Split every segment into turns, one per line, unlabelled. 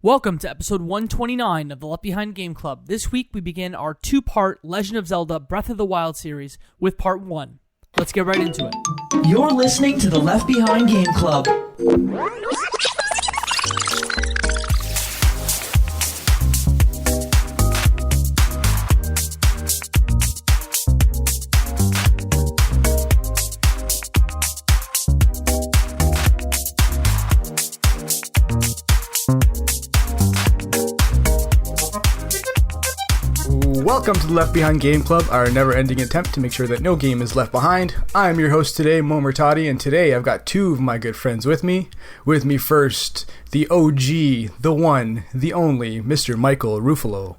Welcome to episode 129 of the Left Behind Game Club. This week we begin our two-part Legend of Zelda Breath of the Wild series with part 1. Let's get right into it.
You're listening to the Left Behind Game Club.
Welcome to the Left Behind Game Club, our never-ending attempt to make sure that no game is left behind. I am your host today, Mo Murtati, and today I've got two of my good friends with me. With me first, the OG, the one, the only, Mr. Michael Ruffalo.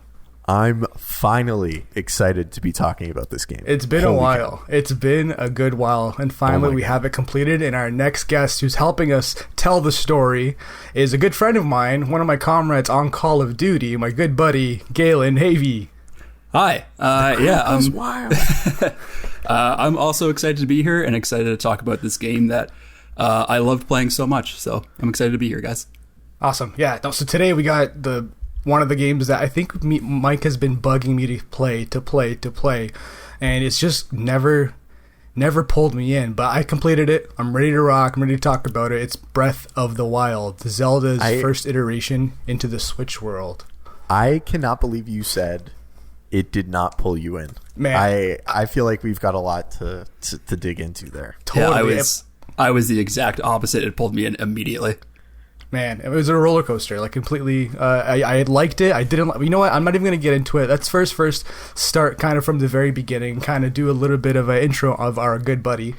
I'm finally excited to be talking about this game.
It's been a while. It's been a good while, and finally we have it completed, and our next guest who's helping us tell the story is a good friend of mine, one of my comrades on Call of Duty, my good buddy, Galen Havey.
Hi.
I'm wild.
I'm also excited to be here and excited to talk about this game that I loved playing so much. So I'm excited to be here, guys.
Awesome. Yeah. So today we got one of the games that I think Mike has been bugging me to play, and it's just never pulled me in. But I completed it. I'm ready to rock. I'm ready to talk about it. It's Breath of the Wild, Zelda's first iteration into the Switch world.
I cannot believe you said it did not pull you in.
Man,
I feel like we've got a lot to dig into there.
Totally.
Yeah, I was the exact opposite. It pulled me in immediately.
Man, it was a roller coaster, like completely. I liked it. I didn't. You know what? I'm not even going to get into it. Let's first start kind of from the very beginning, kind of do a little bit of an intro of our good buddy,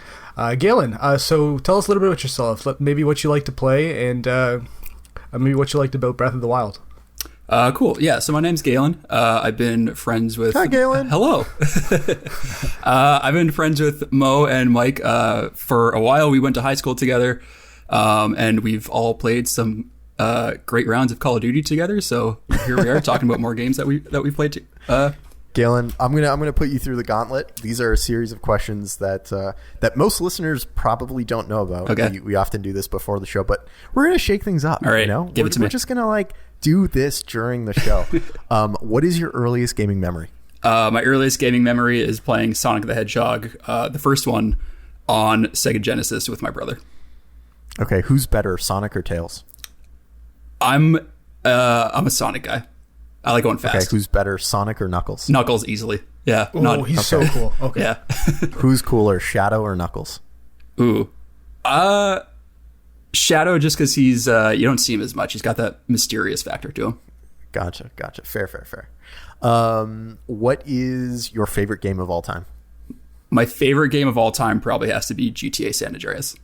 Galen. So tell us a little bit about yourself, maybe what you like to play, and maybe what you liked about Breath of the Wild.
Cool. Yeah. So my name's Galen. I've been friends with.
Hi, Galen.
Hello. I've been friends with Mo and Mike for a while. We went to high school together, and we've all played some great rounds of Call of Duty together. So here we are talking about more games that we played.
Galen, I'm gonna put you through the gauntlet. These are a series of questions that most listeners probably don't know about.
Okay.
We often do this before the show, but we're gonna shake things up.
All right.
Give it to me. We're just gonna do this during the show. What is your earliest gaming memory?
My earliest gaming memory is playing Sonic the Hedgehog, the first one on Sega Genesis with my brother.
Okay, who's better, Sonic or Tails?
I'm a Sonic guy. I like going fast.
Okay, who's better, Sonic or Knuckles?
Knuckles, easily. Yeah.
Oh, he's so cool. Okay.
Yeah.
Who's cooler, Shadow or Knuckles?
Ooh. Shadow, just because he's, you don't see him as much. He's got that mysterious factor to him.
Gotcha. Fair. What is your favorite game of all time?
My favorite game of all time probably has to be GTA San Andreas.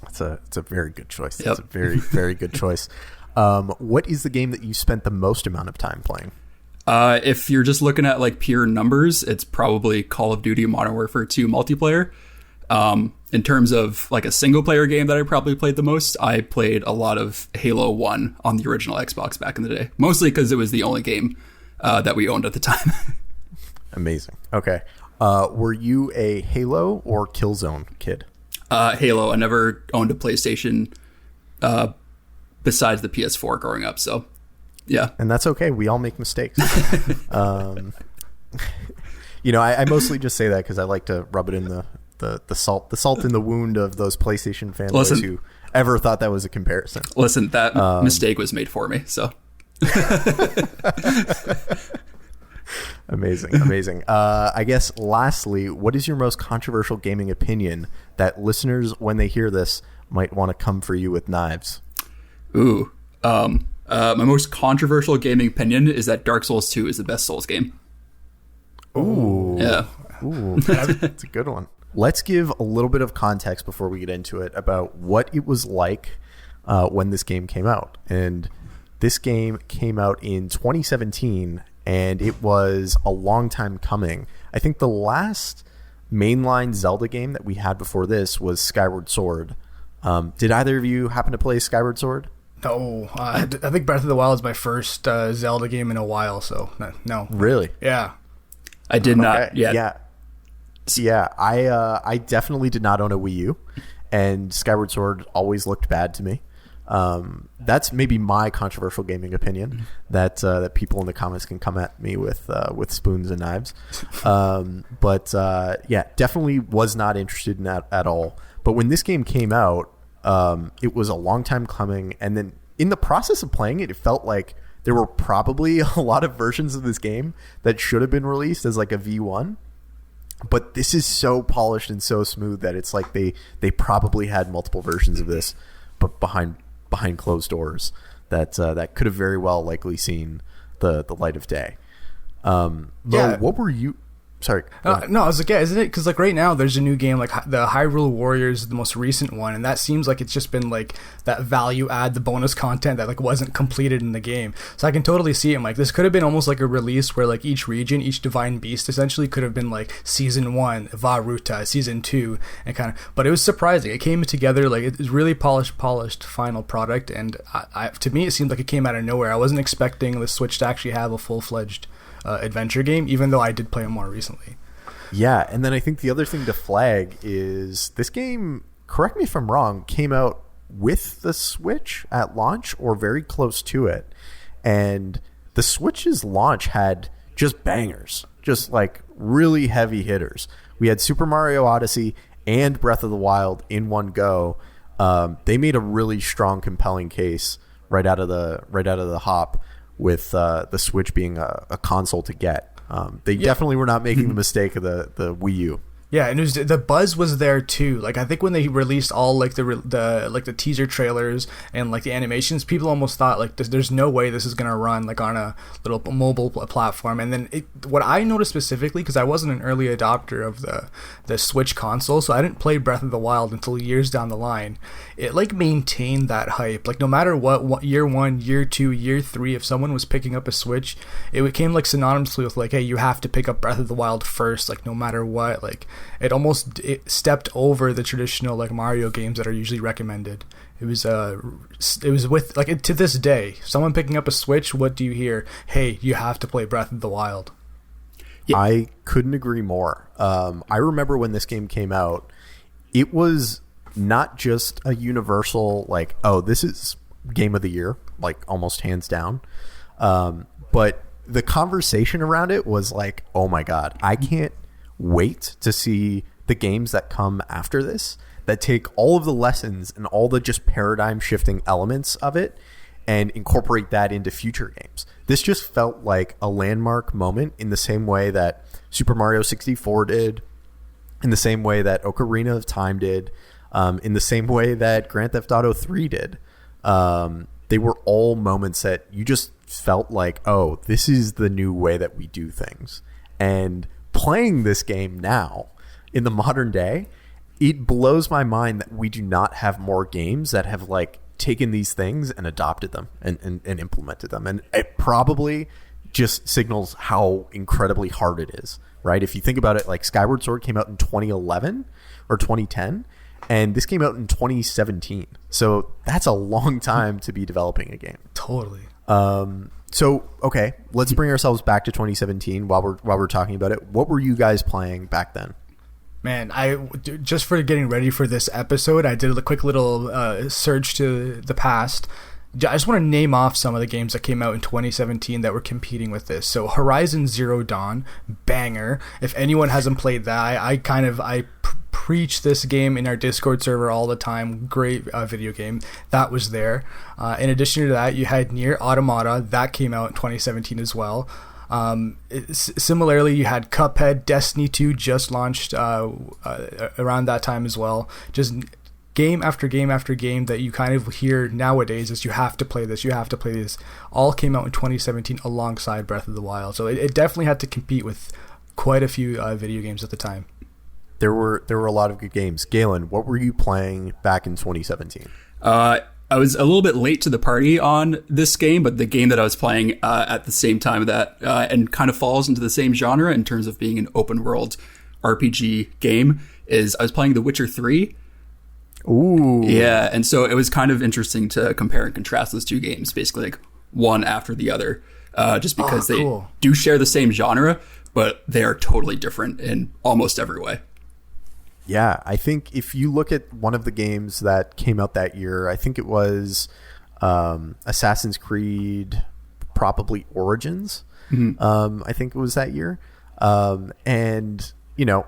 It's a very good choice.
Yep.
It's a very, very good choice. What is the game that you spent the most amount of time playing?
If you're just looking at pure numbers, it's probably Call of Duty Modern Warfare 2 multiplayer. In terms of a single player game that I probably played the most, I played a lot of Halo 1 on the original Xbox back in the day, mostly because it was the only game that we owned at the time.
Amazing. Okay. Were you a Halo or Killzone kid?
Halo. I never owned a PlayStation besides the PS4 growing up, so yeah.
And that's okay. We all make mistakes. I mostly just say that because I like to rub it in the salt in the wound of those PlayStation fanboys who ever thought that was a comparison.
Listen, that mistake was made for me, so.
Amazing. I guess lastly, what is your most controversial gaming opinion that listeners, when they hear this, might want to come for you with knives?
Ooh. My most controversial gaming opinion is that Dark Souls 2 is the best Souls game.
Ooh.
Yeah.
Ooh, that's a good one. Let's give a little bit of context before we get into it about what it was like when this game came out. And this game came out in 2017, and it was a long time coming. I think the last mainline Zelda game that we had before this was Skyward Sword. Did either of you happen to play Skyward Sword?
No, I think Breath of the Wild is my first Zelda game in a while, so no.
Really?
Yeah.
I did not yet.
Yeah, I definitely did not own a Wii U, and Skyward Sword always looked bad to me. That's maybe my controversial gaming opinion that people in the comments can come at me with spoons and knives. Yeah, definitely was not interested in that at all. But when this game came out, it was a long time coming. And then in the process of playing it, it felt like there were probably a lot of versions of this game that should have been released as like a V1. But this is so polished and so smooth that it's like they probably had multiple versions of this, but behind closed doors that could have very well likely seen the light of day. Mo, what were you? Sorry.
No, I was like, yeah, isn't it? Because like right now there's a new game, like the Hyrule Warriors, the most recent one, and that seems like it's just been like that value add, the bonus content that like wasn't completed in the game. So I can totally see it. Like this could have been almost like a release where like each region, each divine beast essentially could have been like season 1, Vah Ruta, season 2, and kind of. But it was surprising. It came together like it was really polished final product, and to me it seemed like it came out of nowhere. I wasn't expecting the Switch to actually have a full-fledged adventure game, even though I did play it more recently.
Yeah, and then I think the other thing to flag is this game, correct me if I'm wrong, came out with the Switch at launch or very close to it. And the Switch's launch had just bangers, just like really heavy hitters. We had Super Mario Odyssey and Breath of the Wild in one go. They made a really strong, compelling case right out of the hop, with the Switch being a console to get. They definitely were not making the mistake of the Wii U.
Yeah, and the buzz was there too. Like I think when they released all like the teaser trailers and like the animations, people almost thought like there's no way this is gonna run like on a little mobile platform. And then what I noticed specifically, because I wasn't an early adopter of the Switch console, so I didn't play Breath of the Wild until years down the line. It like maintained that hype. Like no matter what year 1, year 2, year 3, if someone was picking up a Switch, it became like synonymously with like, hey, you have to pick up Breath of the Wild first. Like no matter what, like. It stepped over the traditional like Mario games that are usually recommended. It was with like to this day, someone picking up a Switch, what do you hear? Hey, you have to play Breath of the Wild.
Yeah. I couldn't agree more. I remember when this game came out, it was not just a universal like, oh, this is game of the year, like almost hands down. But the conversation around it was like, oh my God, I can't wait to see the games that come after this that take all of the lessons and all the just paradigm shifting elements of it and incorporate that into future games. This just felt like a landmark moment in the same way that Super Mario 64 did, in the same way that Ocarina of Time did, in the same way that Grand Theft Auto 3 did. They were all moments that you just felt like, oh, this is the new way that we do things. And playing this game now in the modern day, it blows my mind that we do not have more games that have like taken these things and adopted them and implemented them. And it probably just signals how incredibly hard it is, right? If you think about it, like Skyward Sword came out in 2011 or 2010, and this came out in 2017. So that's a long time to be developing a game.
Totally.
So, okay, let's bring ourselves back to 2017 while we're talking about it. What were you guys playing back then?
Man, just for getting ready for this episode, I did a quick little search to the past. I just want to name off some of the games that came out in 2017 that were competing with this. So Horizon Zero Dawn, banger. If anyone hasn't played that, I preach this game in our Discord server all the time. Great video game. That was there. In addition to that, you had Nier Automata. That came out in 2017 as well. Similarly, you had Cuphead. Destiny 2 just launched around that time as well. Just game after game after game that you kind of hear nowadays is you have to play this, you have to play this, all came out in 2017 alongside Breath of the Wild. So it definitely had to compete with quite a few video games at the time.
There were a lot of good games. Galen, what were you playing back in 2017?
I was a little bit late to the party on this game, but the game that I was playing at the same time that and kind of falls into the same genre in terms of being an open world RPG game is I was playing The Witcher 3.
Ooh.
Yeah, and so it was kind of interesting to compare and contrast those two games, basically like one after the other, just because they do share the same genre, but they are totally different in almost every way.
Yeah, I think if you look at one of the games that came out that year, I think it was Assassin's Creed, probably Origins. I think it was that year. And, you know,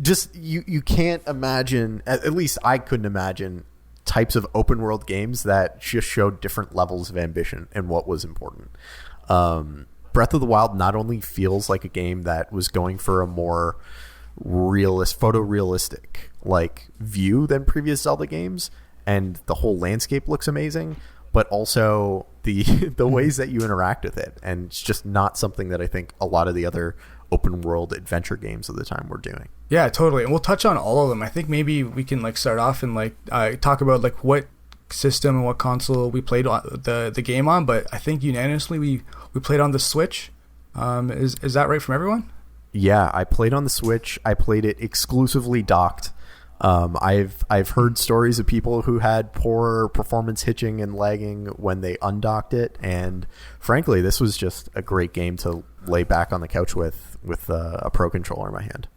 just you can't imagine, at least I couldn't imagine, types of open world games that just showed different levels of ambition and what was important. Breath of the Wild not only feels like a game that was going for a more photorealistic like view than previous Zelda games, and the whole landscape looks amazing, but also the ways that you interact with it, and it's just not something that I think a lot of the other open world adventure games of the time were doing.
Yeah, totally. And we'll touch on all of them. I think maybe we can like start off and like talk about like what system and what console we played the game on, but I think unanimously we played on the Switch. Is that right from everyone?
Yeah, I played on the Switch. I played it exclusively docked. I've heard stories of people who had poor performance hitching and lagging when they undocked it, and frankly, this was just a great game to lay back on the couch with a Pro Controller in my hand.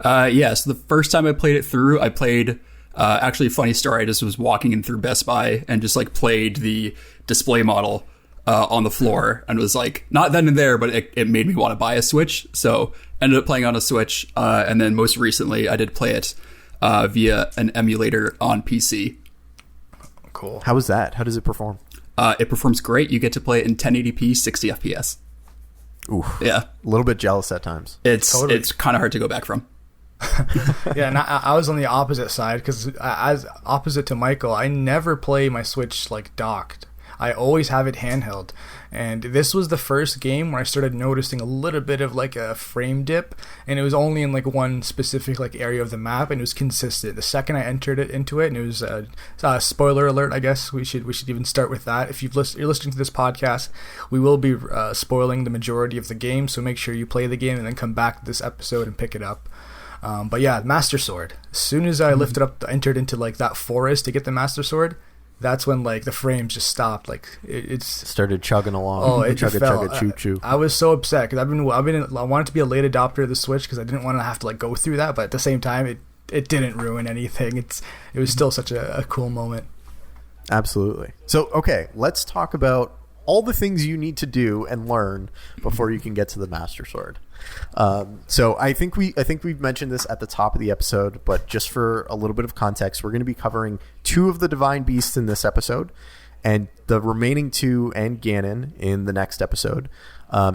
Yeah, so the first time I played it through, I played, actually a funny story, I just was walking in through Best Buy and just like played the display model on the floor, and was like, not then and there, but it made me want to buy a Switch, so ended up playing on a Switch, and then most recently I did play it via an emulator on PC.
Cool.
How was that? How does it perform?
It performs great. You get to play it in 1080p, 60 FPS.
Ooh,
yeah,
a little bit jealous at times.
It's
Totally.
It's kind of hard to go back from.
Yeah, and I was on the opposite side, because as opposite to Michael, I never play my Switch like docked. I always have it handheld, and this was the first game where I started noticing a little bit of like a frame dip, and it was only in like one specific like area of the map, and it was consistent. The second I entered it into it, and it was spoiler alert, I guess we should even start with that. If you're listening to this podcast, we will be spoiling the majority of the game, so make sure you play the game and then come back to this episode and pick it up. But yeah, Master Sword. As soon as I entered into like that forest to get the Master Sword, that's when like the frames just stopped. Like it's
started chugging along.
Oh, it just fell.
Choo choo.
I was so upset because I wanted to be a late adopter of the Switch because I didn't want to have to like go through that. But at the same time, it didn't ruin anything. It was still such a cool moment.
Absolutely. So okay, let's talk about all the things you need to do and learn before you can get to the Master Sword. So I think we've mentioned this at the top of the episode, but just for a little bit of context, we're going to be covering 2 of the Divine Beasts in this episode, and the remaining 2 and Ganon in the next episode.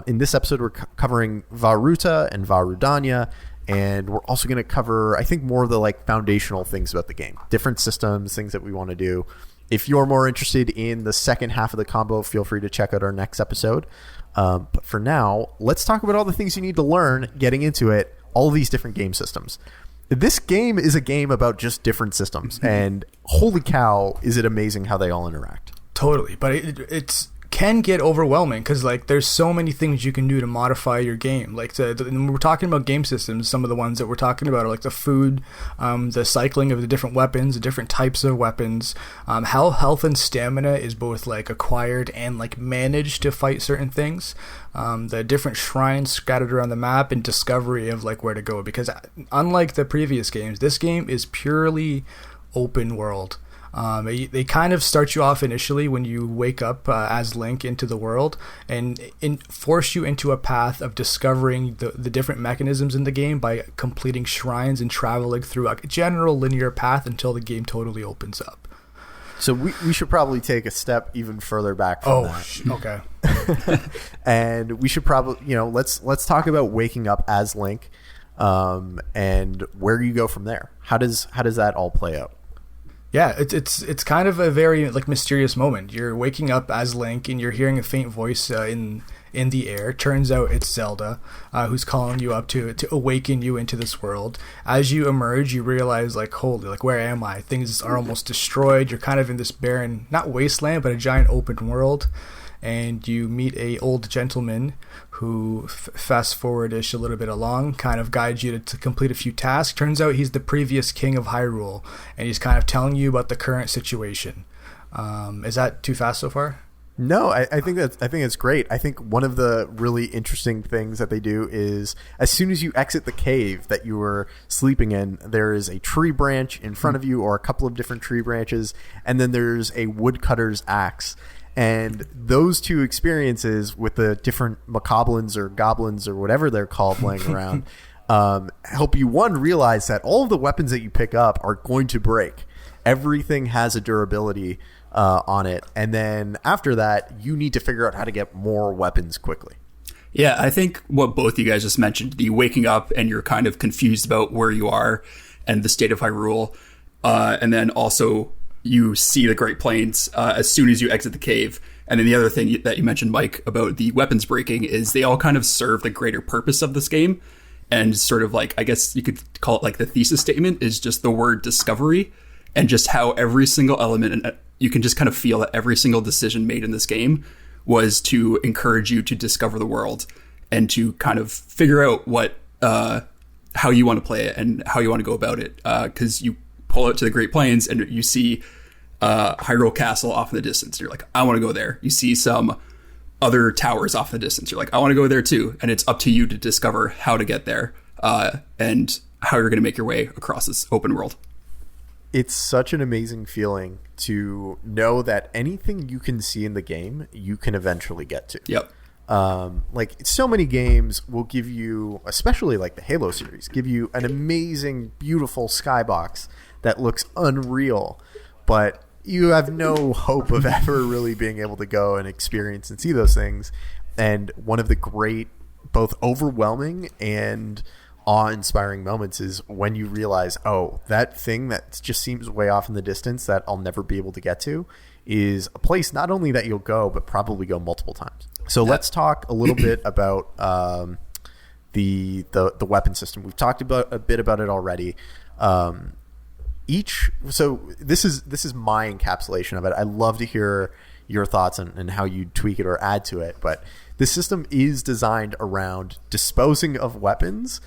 In this episode, we're covering Vah Ruta and Vah Rudania, and we're also going to cover, I think, more of the like foundational things about the game, different systems, things that we want to do. If you're more interested in the second half of the combo, feel free to check out our next episode. But for now, let's talk about all the things you need to learn getting into it, all of these different game systems. This game is a game about just different systems, and holy cow, is it amazing how they all interact.
Totally, but it's can get overwhelming because like there's so many things you can do to modify your game. Like when we're talking about game systems, some of the ones that we're talking about are like the food, the cycling of the different weapons, the different types of weapons, how health and stamina is both like acquired and like managed to fight certain things, the different shrines scattered around the map, and discovery of like where to go. Because unlike the previous games, this game is purely open world. They kind of start you off initially when you wake up as Link into the world, and force you into a path of discovering the different mechanisms in the game by completing shrines and traveling through a general linear path until the game totally opens up.
So we should probably take a step even further back from that.
Okay.
And we should probably, let's talk about waking up as Link, and where you go from there. How does that all play out?
Yeah, it's kind of a very like mysterious moment. You're waking up as Link, and you're hearing a faint voice in the air. Turns out it's Zelda, who's calling you up to awaken you into this world. As you emerge, you realize like, holy, like where am I? Things are almost destroyed. You're kind of in this barren, not wasteland, but a giant open world. And you meet a old gentleman who, fast forward-ish a little bit along, kind of guides you to complete a few tasks. Turns out he's the previous king of Hyrule, and he's kind of telling you about the current situation. Is that too fast so far?
No, I think that's great. I think one of the really interesting things that they do is as soon as you exit the cave that you were sleeping in, there is a tree branch in front of you, or a couple of different tree branches, and then there's a woodcutter's axe. And those two experiences with the different macablins or goblins or whatever they're called laying around help you, one, realize that all of the weapons that you pick up are going to break. Everything has a durability on it. And then after that, you need to figure out how to get more weapons quickly.
Yeah, I think what both you guys just mentioned, the waking up and you're kind of confused about where you are and the state of Hyrule. And then also you see the Great Plains as soon as you exit the cave. And then the other thing that you mentioned, Mike, about the weapons breaking is they all kind of serve the greater purpose of this game. And sort of like, I guess you could call it like the thesis statement is just the word discovery, and just how every single element, and you can just kind of feel that every single decision made in this game was to encourage you to discover the world and to kind of figure out what, how you want to play it and how you want to go about it. Because you pull out to the Great Plains and you see Hyrule Castle off in the distance. You're like, I want to go there. You see some other towers off in the distance. You're like, I want to go there too. And it's up to you to discover how to get there and how you're going to make your way across this open world.
It's such an amazing feeling to know that anything you can see in the game, you can eventually get to.
Yep.
Like so many games will give you, especially like the Halo series, give you an amazing, beautiful skybox that looks unreal, but you have no hope of ever really being able to go and experience and see those things. And one of the great, both overwhelming and awe-inspiring moments is when you realize, oh, that thing that just seems way off in the distance that I'll never be able to get to is a place not only that you'll go, but probably go multiple times. So let's talk a little bit about the weapon system. We've talked about a bit about it already. So this is my encapsulation of it. I'd love to hear your thoughts and how you tweak it or add to it. But the system is designed around disposing of weapons,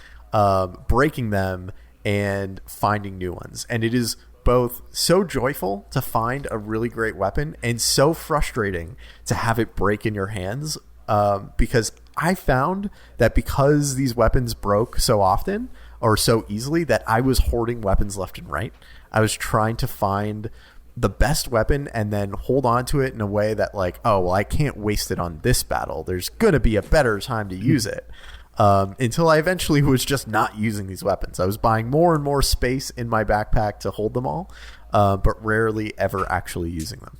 breaking them, and finding new ones. And it is both so joyful to find a really great weapon and so frustrating to have it break in your hands, because I found that because these weapons broke so often or so easily that I was hoarding weapons left and right. I was trying to find the best weapon and then hold on to it in a way that like, oh, well, I can't waste it on this battle. There's going to be a better time to use it. Until I eventually was just not using these weapons. I was buying more and more space in my backpack to hold them all, but rarely ever actually using them.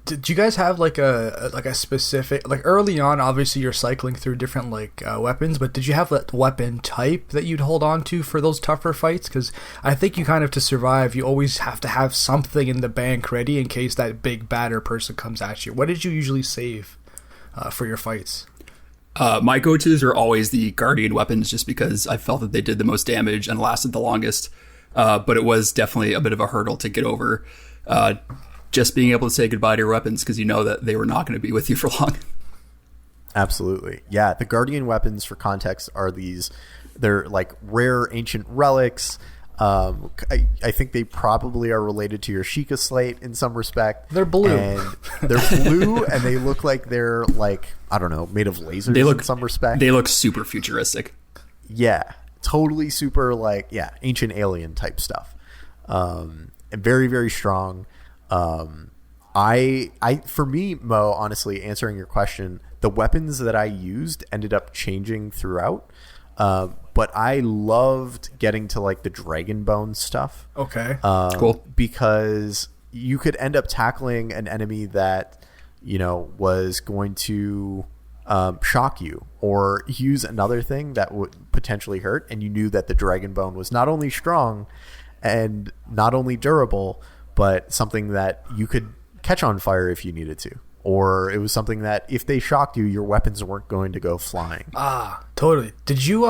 Did you guys have like a specific, like early on, obviously you're cycling through different like weapons, but did you have that weapon type that you'd hold on to for those tougher fights? Because I think you kind of, to survive, you always have to have something in the bank ready in case that big badder person comes at you. What did you usually save for your fights?
My go-tos are always the Guardian weapons, just because I felt that they did the most damage and lasted the longest. But it was definitely a bit of a hurdle to get over. Just being able to say goodbye to your weapons because you know that they were not going to be with you for long.
Absolutely. Yeah, the Guardian weapons, for context, are they're like rare ancient relics. I think they probably are related to your Sheikah Slate in some respect.
They're blue.
And they're blue, and they look like they're like, I don't know, made of lasers in some respect.
They look super futuristic.
Yeah, totally super like, yeah, ancient alien type stuff. And very, very strong. For me, Mo, honestly, answering your question, the weapons that I used ended up changing throughout. But I loved getting to like the dragon bone stuff.
Okay.
Cool.
Because you could end up tackling an enemy that, was going to shock you or use another thing that would potentially hurt. And you knew that the dragon bone was not only strong and not only durable, but something that you could catch on fire if you needed to. Or it was something that if they shocked you, your weapons weren't going to go flying.
Ah, totally. Did you,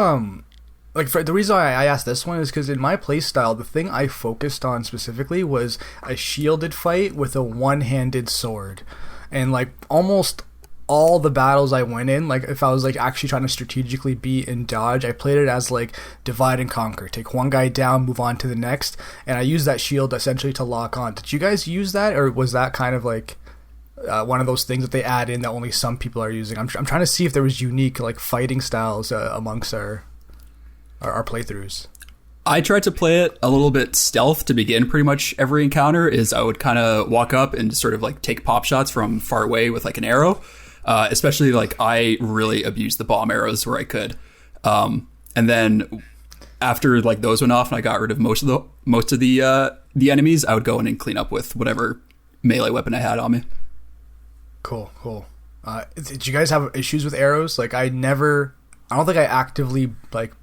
the reason I asked this one is because in my playstyle, the thing I focused on specifically was a shielded fight with a one-handed sword. And, like, almost all the battles I went in, like, if I was, like, actually trying to strategically beat and dodge, I played it as, like, divide and conquer. Take one guy down, move on to the next. And I used that shield essentially to lock on. Did you guys use that, or was that kind of, like one of those things that they add in that only some people are using. I'm trying to see if there was unique like fighting styles amongst our playthroughs.
I tried to play it a little bit stealth to begin pretty much every encounter. Is I would kind of walk up and sort of like take pop shots from far away with like an arrow. Especially like I really abused the bomb arrows where I could. And then after like those went off and I got rid of most of the enemies, I would go in and clean up with whatever melee weapon I had on me.
Cool. Did you guys have issues with arrows? Like I don't think I actively like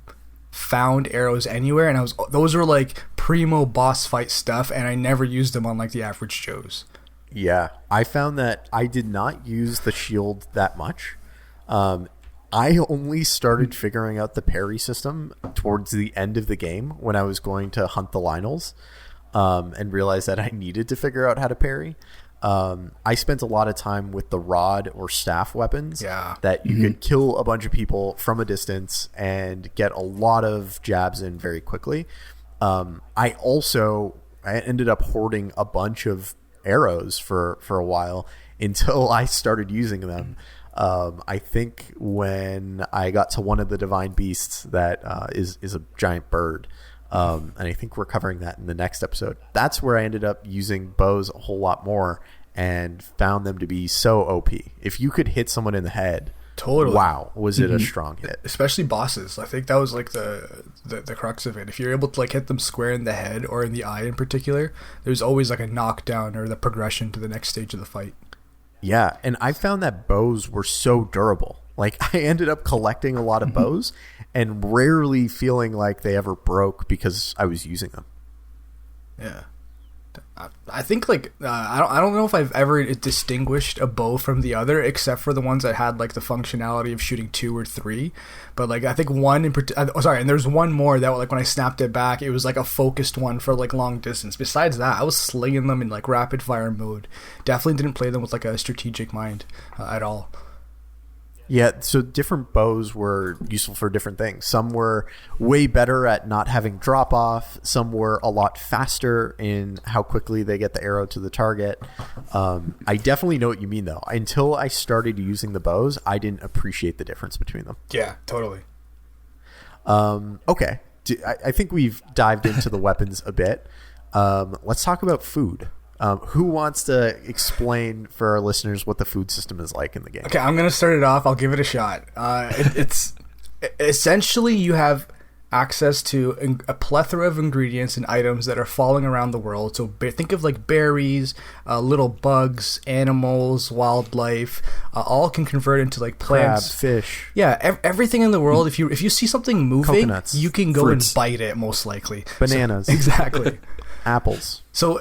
found arrows anywhere, and those were like primo boss fight stuff, and I never used them on like the average Joes.
Yeah, I found that I did not use the shield that much. I only started figuring out the parry system towards the end of the game when I was going to hunt the Lynels, and realized that I needed to figure out how to parry. I spent a lot of time with the rod or staff weapons that you could kill a bunch of people from a distance and get a lot of jabs in very quickly. I ended up hoarding a bunch of arrows for a while until I started using them. I think when I got to one of the divine beasts that is a giant bird, and I think we're covering that in the next episode. That's where I ended up using bows a whole lot more and found them to be so OP. If you could hit someone in the head,
totally.
Wow, was it a strong hit?
Especially bosses. I think that was like the crux of it. If you're able to like hit them square in the head or in the eye in particular, there's always like a knockdown or the progression to the next stage of the fight.
Yeah, and I found that bows were so durable. Like I ended up collecting a lot of bows and rarely feeling like they ever broke because I was using them.
Yeah. I think like I don't know if I've ever distinguished a bow from the other except for the ones that had like the functionality of shooting 2 or 3, but like I think one in and there's one more that like when I snapped it back it was like a focused one for like long distance. Besides that I was slinging them in like rapid fire mode. Definitely didn't play them with like a strategic mind at all.
Yeah, so different bows were useful for different things. Some were way better at not having drop off. Some were a lot faster in how quickly they get the arrow to the target. I definitely know what you mean, though. Until I started using the bows, I didn't appreciate the difference between them.
Yeah, totally.
Okay, I think we've dived into the weapons a bit. Let's talk about food. Who wants to explain for our listeners what the food system is like in the game?
Okay, I'm going to start it off. I'll give it a shot. It's essentially you have access to a plethora of ingredients and items that are falling around the world. So think of like berries, little bugs, animals, wildlife, all can convert into like plants,
crab, fish.
Yeah, everything in the world. If you see something moving,
coconuts,
you can go
fruits,
and bite it. Most likely,
bananas.
So, exactly.
Apples.
So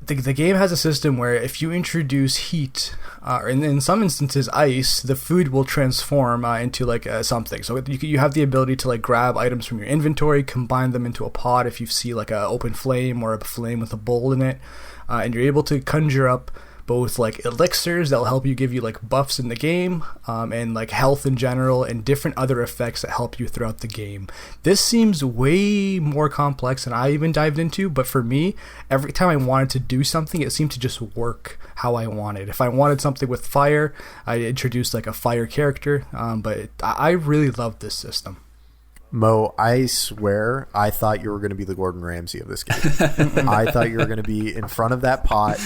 the game has a system where if you introduce heat, and in some instances ice, the food will transform into like something. So you have the ability to like grab items from your inventory, combine them into a pot if you see like an open flame or a flame with a bowl in it, and you're able to conjure up both like elixirs that'll help you give you like buffs in the game, and like health in general, and different other effects that help you throughout the game. This seems way more complex than I even dived into, but for me, every time I wanted to do something, it seemed to just work how I wanted. If I wanted something with fire, I introduced like a fire character, but I really loved this system.
Mo, I swear I thought you were going to be the Gordon Ramsay of this game. I thought you were going to be in front of that pot,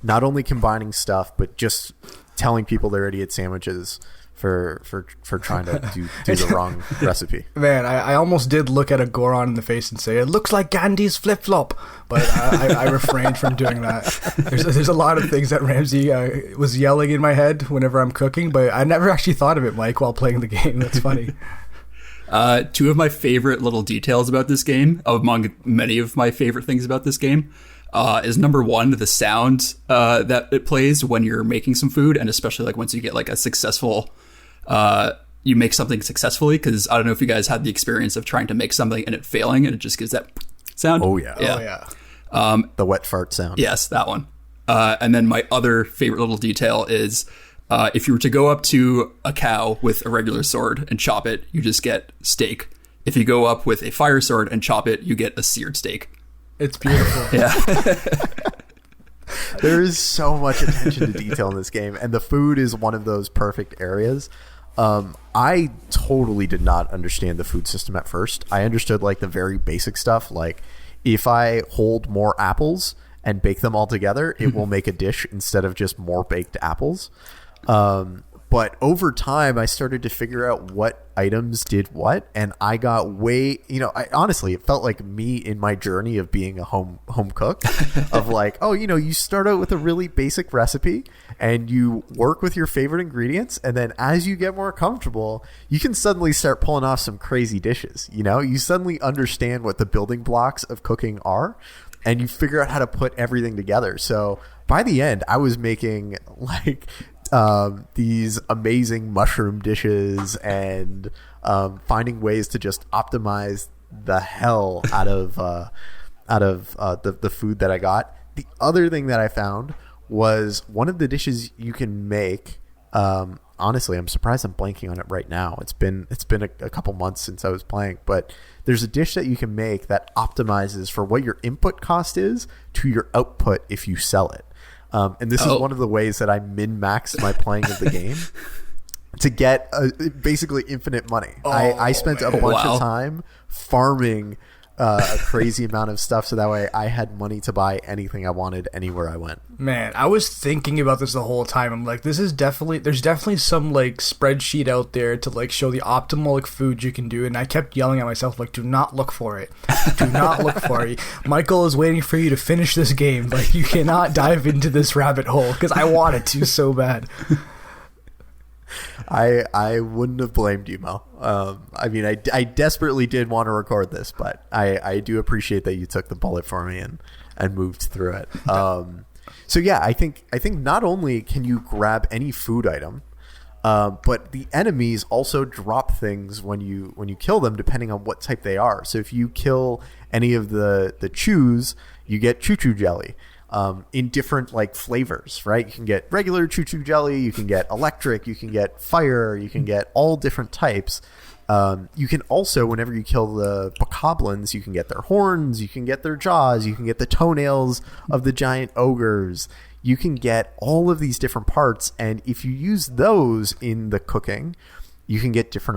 not only combining stuff, but just telling people they're idiot sandwiches for trying to do the wrong recipe.
Man, I almost did look at a Goron in the face and say, it looks like Gandhi's flip-flop, but I refrained from doing that. There's a lot of things that Ramsey was yelling in my head whenever I'm cooking, but I never actually thought of it, Mike, while playing the game. That's funny.
Two of my favorite little details about this game, among many of my favorite things about this game, is number one, the sound that it plays when you're making some food, and especially like once you get like a successful, you make something successfully, because I don't know if you guys had the experience of trying to make something and it failing and it just gives that sound.
Oh yeah.
Oh yeah.
The wet fart sound.
Yes, that one. And then my other favorite little detail is if you were to go up to a cow with a regular sword and chop it, you just get steak. If you go up with a fire sword and chop it, you get a seared steak.
It's beautiful.
Yeah.
There is so much attention to detail in this game, and the food is one of those perfect areas. I totally did not understand the food system at first. I understood like the very basic stuff, like if I hold more apples and bake them all together, it will make a dish instead of just more baked apples. But over time, I started to figure out what items did what, and I got honestly, it felt like me in my journey of being a home cook, of like, you start out with a really basic recipe, and you work with your favorite ingredients, and then as you get more comfortable, you can suddenly start pulling off some crazy dishes. You suddenly understand what the building blocks of cooking are, and you figure out how to put everything together. So by the end, I was making like these amazing mushroom dishes and finding ways to just optimize the hell out of the food that I got. The other thing that I found was one of the dishes you can make. Honestly, I'm surprised I'm blanking on it right now. It's been a couple months since I was playing, but there's a dish that you can make that optimizes for what your input cost is to your output if you sell it. And this is one of the ways that I min-maxed my playing of the game to get basically infinite money. I spent a bunch of time farming a crazy amount of stuff so that way I had money to buy anything I wanted anywhere I went.
Man, I was thinking about this the whole time. I'm like, there's definitely some like spreadsheet out there to like show the optimal like food you can do, and I kept yelling at myself like, do not look for it. Do not look for it. Michael is waiting for you to finish this game. Like, you cannot dive into this rabbit hole, because I wanted to so bad.
I wouldn't have blamed you, Mo. I mean, I desperately did want to record this, but I do appreciate that you took the bullet for me and moved through it. So yeah, I think not only can you grab any food item, but the enemies also drop things when you kill them, depending on what type they are. So if you kill any of the chews, you get choo-choo jelly. In different like flavors, right? You can get regular choo-choo jelly, you can get electric, you can get fire, you can get all different types. You can also, whenever you kill the bokoblins, you can get their horns, you can get their jaws, you can get the toenails of the giant ogres. You can get all of these different parts, and if you use those in the cooking, you can get different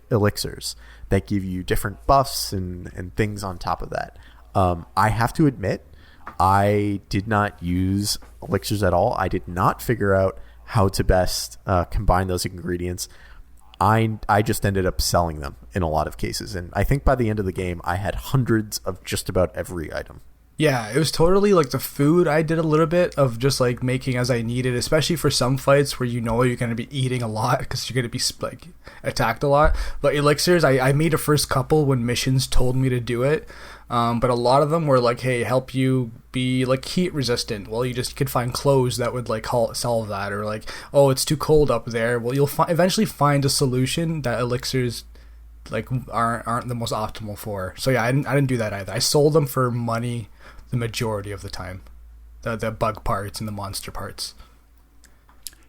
elixirs that give you different buffs and things on top of that. I have to admit, I did not use elixirs at all. I did not figure out how to best combine those ingredients. I just ended up selling them in a lot of cases. And I think by the end of the game, I had hundreds of just about every item.
Yeah, it was totally like the food. I did a little bit of just like making as I needed, especially for some fights where you're going to be eating a lot because you're going to be like attacked a lot. But elixirs, I made a first couple when missions told me to do it. But a lot of them were like, hey, help you be like heat resistant. Well, you could find clothes that would like solve that, or like, oh, it's too cold up there. Well, you'll eventually find a solution that elixirs like aren't the most optimal for. So yeah, I didn't do that either. I sold them for money the majority of the time, the bug parts and the monster parts.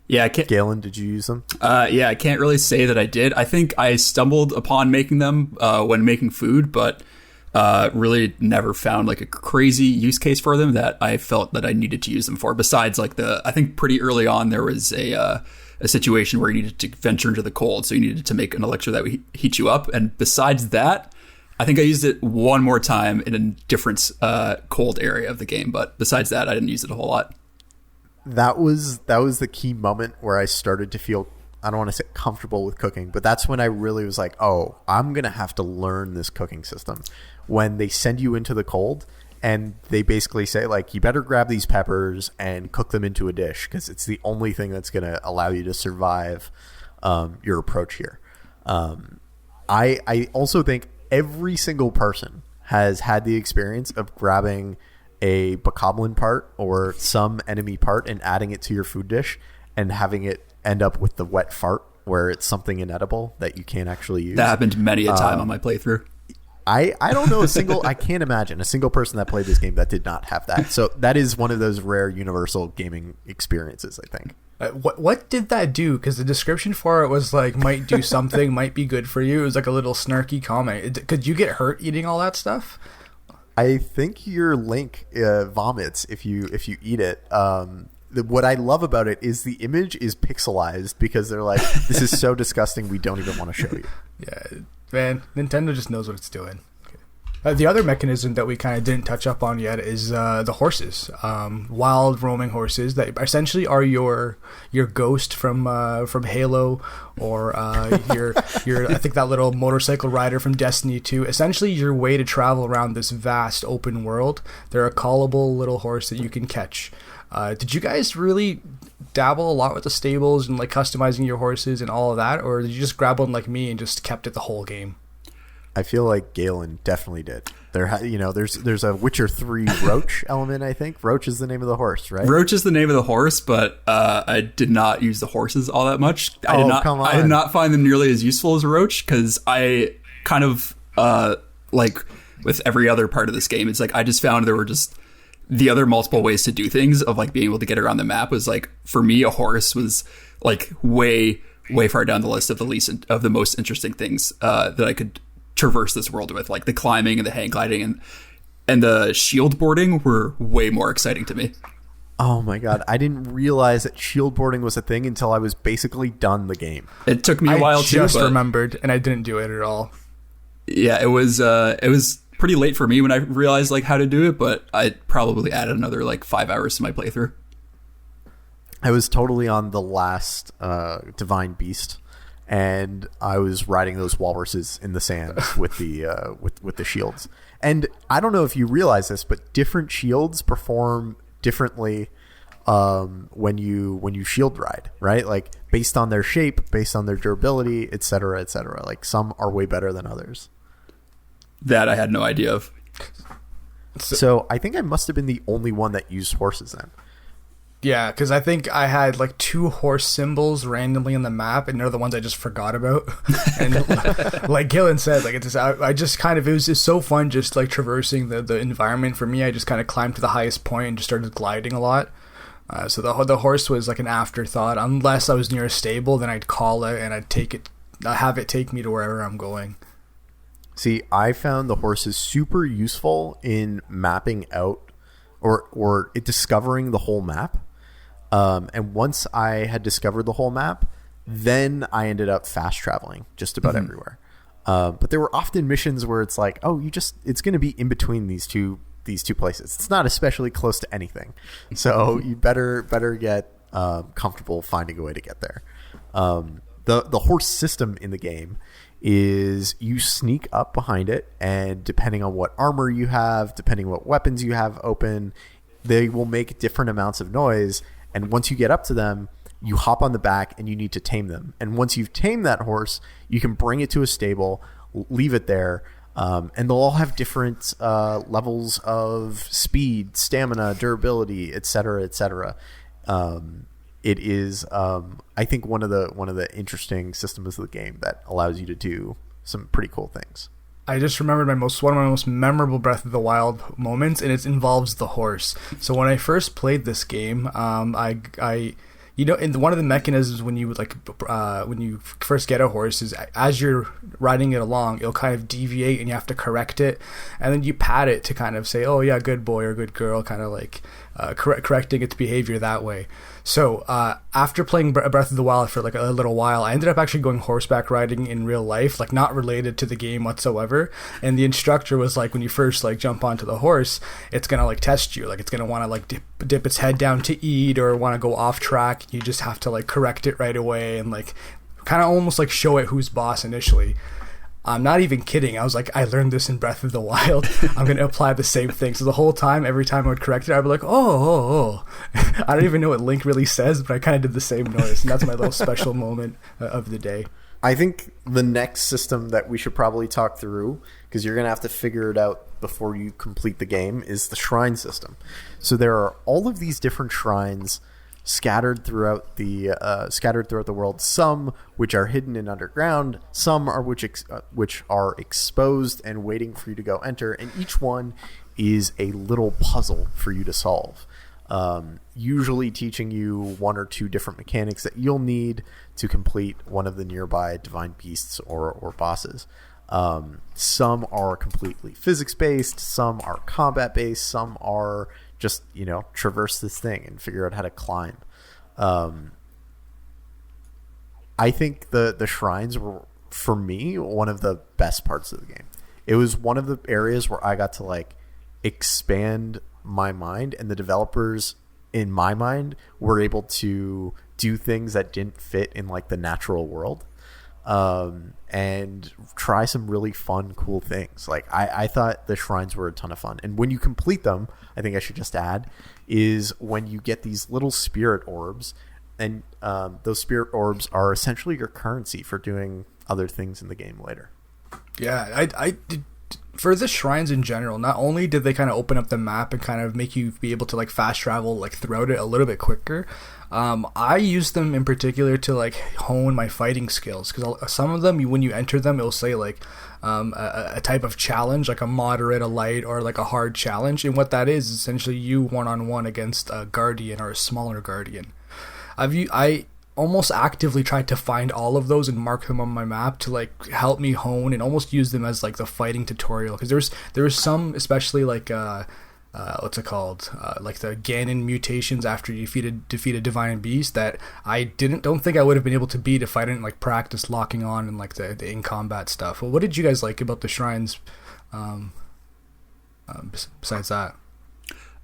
Yeah,
Galen, did you use them?
Yeah, I can't really say that I did. I think I stumbled upon making them when making food, but really never found like a crazy use case for them that I felt that I needed to use them for. Besides, like I think pretty early on there was a situation where you needed to venture into the cold, so you needed to make an elixir that would heat you up. And besides that, I think I used it one more time in a different cold area of the game. But besides that, I didn't use it a whole lot.
That was the key moment where I started to feel, I don't want to say comfortable with cooking, but that's when I really was like, oh, I'm going to have to learn this cooking system. When they send you into the cold and they basically say, like, you better grab these peppers and cook them into a dish because it's the only thing that's going to allow you to survive your approach here. I also think every single person has had the experience of grabbing a bokoblin part or some enemy part and adding it to your food dish and having it end up with the wet fart where it's something inedible that you can't actually use.
That happened many a time on my playthrough.
I don't know I can't imagine a single person that played this game that did not have that. So that is one of those rare universal gaming experiences, I think.
What did that do? Because the description for it was like, might do something, might be good for you. It was like a little snarky comment. Could you get hurt eating all that stuff?
I think your Link vomits if you eat it. What I love about it is the image is pixelized because they're like, this is so disgusting, we don't even want to show you.
Yeah, man, Nintendo just knows what it's doing. The other mechanism that we kind of didn't touch up on yet is the horses, wild roaming horses that essentially are your ghost from Halo, or your I think that little motorcycle rider from Destiny 2. Essentially, your way to travel around this vast open world. They're a callable little horse that you can catch. Did you guys really dabble a lot with the stables and like customizing your horses and all of that, or did you just grab one like me and just kept it the whole game?
I feel like Galen definitely did. There's a Witcher 3 Roach element, I think. Roach is the name of the horse, right?
Roach is the name of the horse, but I did not use the horses all that much.
Come on.
I did not find them nearly as useful as a Roach, because I kind of, like with every other part of this game, it's like I just found there were just the other multiple ways to do things of like being able to get around the map was like, for me, a horse was like way far down the list of the most interesting things that I could traverse this world with. Like the climbing and the hang gliding and the shield boarding were way more exciting to me.
Oh my god, I didn't realize that shield boarding was a thing until I was basically done the game.
It took me a while too.
I just remembered, and I didn't do it at all.
Yeah, it was pretty late for me when I realized like how to do it, but I probably added another like 5 hours to my playthrough.
I was totally on the last Divine Beast, and I was riding those walruses in the sand with the with the shields. And I don't know if you realize this, but different shields perform differently when you shield ride, right? Like based on their shape, based on their durability, et cetera, et cetera. Like some are way better than others.
That I had no idea of.
So I think I must have been the only one that used horses then.
Yeah, because I think I had like 2 horse symbols randomly in the map, and they're the ones I just forgot about. And like Galen said, like I just kind of, it was just so fun just like traversing the environment. For me, I just kind of climbed to the highest point and just started gliding a lot. So the horse was like an afterthought. Unless I was near a stable, then I'd call it and I'd have it take me to wherever I'm going.
See, I found the horses super useful in mapping out or discovering the whole map. And once I had discovered the whole map, then I ended up fast traveling just about everywhere. But there were often missions where it's like, oh, it's going to be in between these two places. It's not especially close to anything. So you better get comfortable finding a way to get there. The horse system in the game is you sneak up behind it, and depending on what armor you have, depending on what weapons you have open, they will make different amounts of noise. And once you get up to them, you hop on the back and you need to tame them. And once you've tamed that horse, you can bring it to a stable, leave it there, and they'll all have different levels of speed, stamina, durability, etc., etc. It is, I think, one of the interesting systems of the game that allows you to do some pretty cool things.
I just remembered one of my most memorable Breath of the Wild moments, and it involves the horse. So when I first played this game, in one of the mechanisms when you when you first get a horse is as you're riding it along, it'll kind of deviate and you have to correct it, and then you pat it to kind of say, oh yeah, good boy or good girl, kind of like correcting its behavior that way. So after playing Breath of the Wild for like a little while, I ended up actually going horseback riding in real life, like not related to the game whatsoever. And the instructor was like, when you first like jump onto the horse, it's gonna like test you, like it's gonna want to like dip its head down to eat or want to go off track. You just have to like correct it right away and like kind of almost like show it who's boss initially. I'm not even kidding. I was like, I learned this in Breath of the Wild. I'm going to apply the same thing. So the whole time, every time I would correct it, I'd be like, oh. I don't even know what Link really says, but I kind of did the same noise. And that's my little special moment of the day.
I think the next system that we should probably talk through, because you're going to have to figure it out before you complete the game, is the shrine system. So there are all of these different shrines scattered throughout the world. Some which are hidden and underground, some are which are exposed and waiting for you to go enter, and each one is a little puzzle for you to solve. Usually teaching you 1 or 2 different mechanics that you'll need to complete one of the nearby divine beasts or bosses. Some are completely physics-based, some are combat-based, some are just, traverse this thing and figure out how to climb. I think the shrines were, for me, one of the best parts of the game. It was one of the areas where I got to expand my mind, and the developers, in my mind, were able to do things that didn't fit in the natural world, and try some really fun, cool things. I thought the shrines were a ton of fun. And when you complete them, I think I should just add, is when you get these little spirit orbs, and those spirit orbs are essentially your currency for doing other things in the game later.
Yeah, I did, for the shrines in general, not only did they kind of open up the map and kind of make you be able to fast travel throughout it a little bit quicker, I used them in particular to hone my fighting skills, because some of them, when you enter them, it'll say a type of challenge, a moderate, a light, or a hard challenge, and what that is essentially you one-on-one against a guardian or a smaller guardian. I almost actively tried to find all of those and mark them on my map to help me hone and almost use them as the fighting tutorial, because there was some, especially what's it called, the Ganon mutations after you defeat a divine beast, that I don't think I would have been able to beat if I didn't practice locking on and the in combat stuff. Well, what did you guys like about the shrines besides that?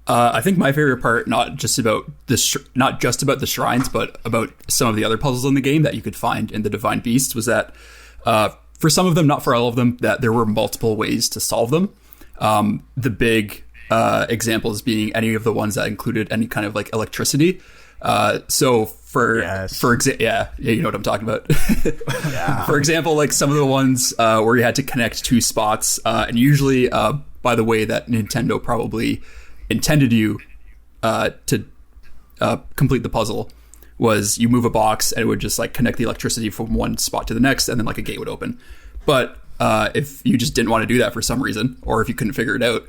I think my favorite part, not just about the shrines, but about some of the other puzzles in the game that you could find in the Divine Beast, was that for some of them, not for all of them, that there were multiple ways to solve them. The big examples being any of the ones that included any kind of electricity. So for example, yeah, you know what I'm talking about. Yeah. For example, some of the ones where you had to connect two spots, and usually, by the way that Nintendo probably intended you to complete the puzzle, was you move a box and it would just connect the electricity from one spot to the next, and then a gate would open. But if you just didn't want to do that for some reason, or if you couldn't figure it out,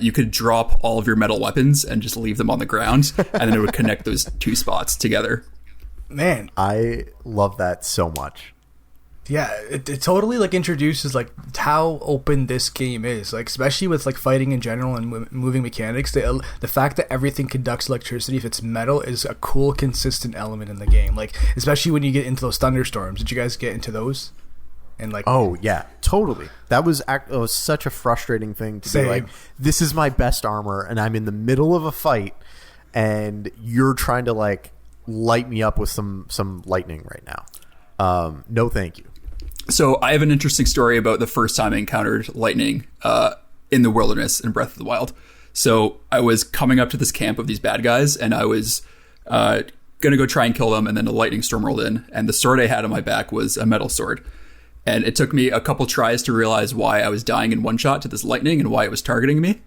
you could drop all of your metal weapons and just leave them on the ground, and then it would connect those two spots together.
Man,
I love that so much.
Yeah, it totally introduces how open this game is, especially with fighting in general and moving mechanics. The fact that everything conducts electricity if it's metal is a cool, consistent element in the game. Especially when you get into those thunderstorms. Did you guys get into those? And
oh yeah, totally. That was such a frustrating thing to be this is my best armor, and I'm in the middle of a fight, and you're trying to light me up with some lightning right now. No, thank you.
So I have an interesting story about the first time I encountered lightning in the wilderness in Breath of the Wild. So I was coming up to this camp of these bad guys, and I was going to go try and kill them, and then a lightning storm rolled in, and the sword I had on my back was a metal sword. And it took me a couple tries to realize why I was dying in one shot to this lightning and why it was targeting me.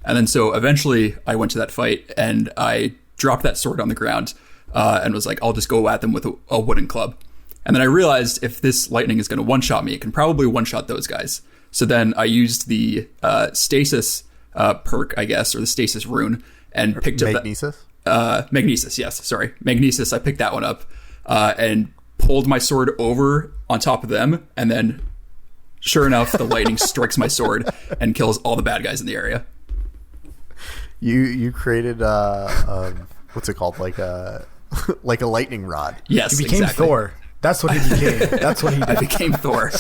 And then so eventually I went to that fight, and I dropped that sword on the ground and was I'll just go at them with a wooden club. And then I realized if this lightning is going to one-shot me, it can probably one-shot those guys. So then I used the stasis perk, I guess, or the stasis rune, and picked up
Magnesis?
Magnesis, yes, sorry. Magnesis, I picked that one up and pulled my sword over on top of them, and then sure enough, the lightning strikes my sword and kills all the bad guys in the area.
You created what's it called, like a lightning rod.
Yes,
he became
exactly.
Thor. That's what he became. That's what he did.
I became Thor.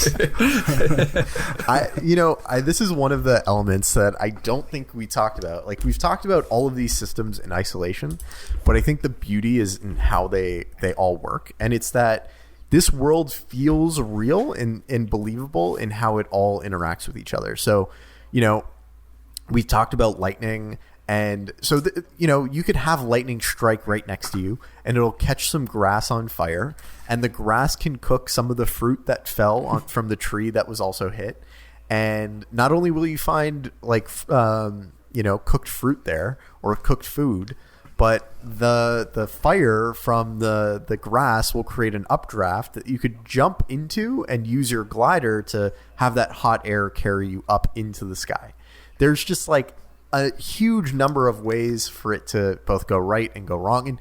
This is one of the elements that I don't think we talked about. We've talked about all of these systems in isolation, but I think the beauty is in how they all work. And it's that this world feels real and believable in how it all interacts with each other. So, we've talked about lightning. And so, you could have lightning strike right next to you, and it'll catch some grass on fire, and the grass can cook some of the fruit that fell from the tree that was also hit. And not only will you find cooked fruit there or cooked food, but the fire from the grass will create an updraft that you could jump into and use your glider to have that hot air carry you up into the sky. There's just a huge number of ways for it to both go right and go wrong. And,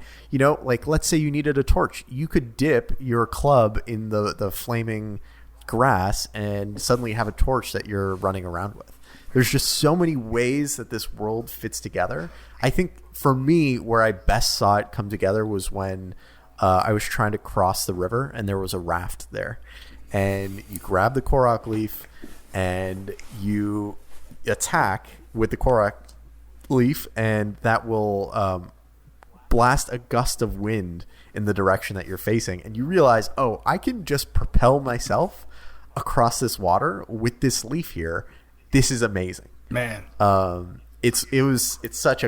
let's say you needed a torch. You could dip your club in the flaming grass and suddenly have a torch that you're running around with. There's just so many ways that this world fits together. I think for me, where I best saw it come together was when I was trying to cross the river and there was a raft there. And you grab the Korok leaf and you attack with the Korok leaf, and that will blast a gust of wind in the direction that you're facing. And you realize, oh, I can just propel myself across this water with this leaf here. This is amazing,
Man.
It's such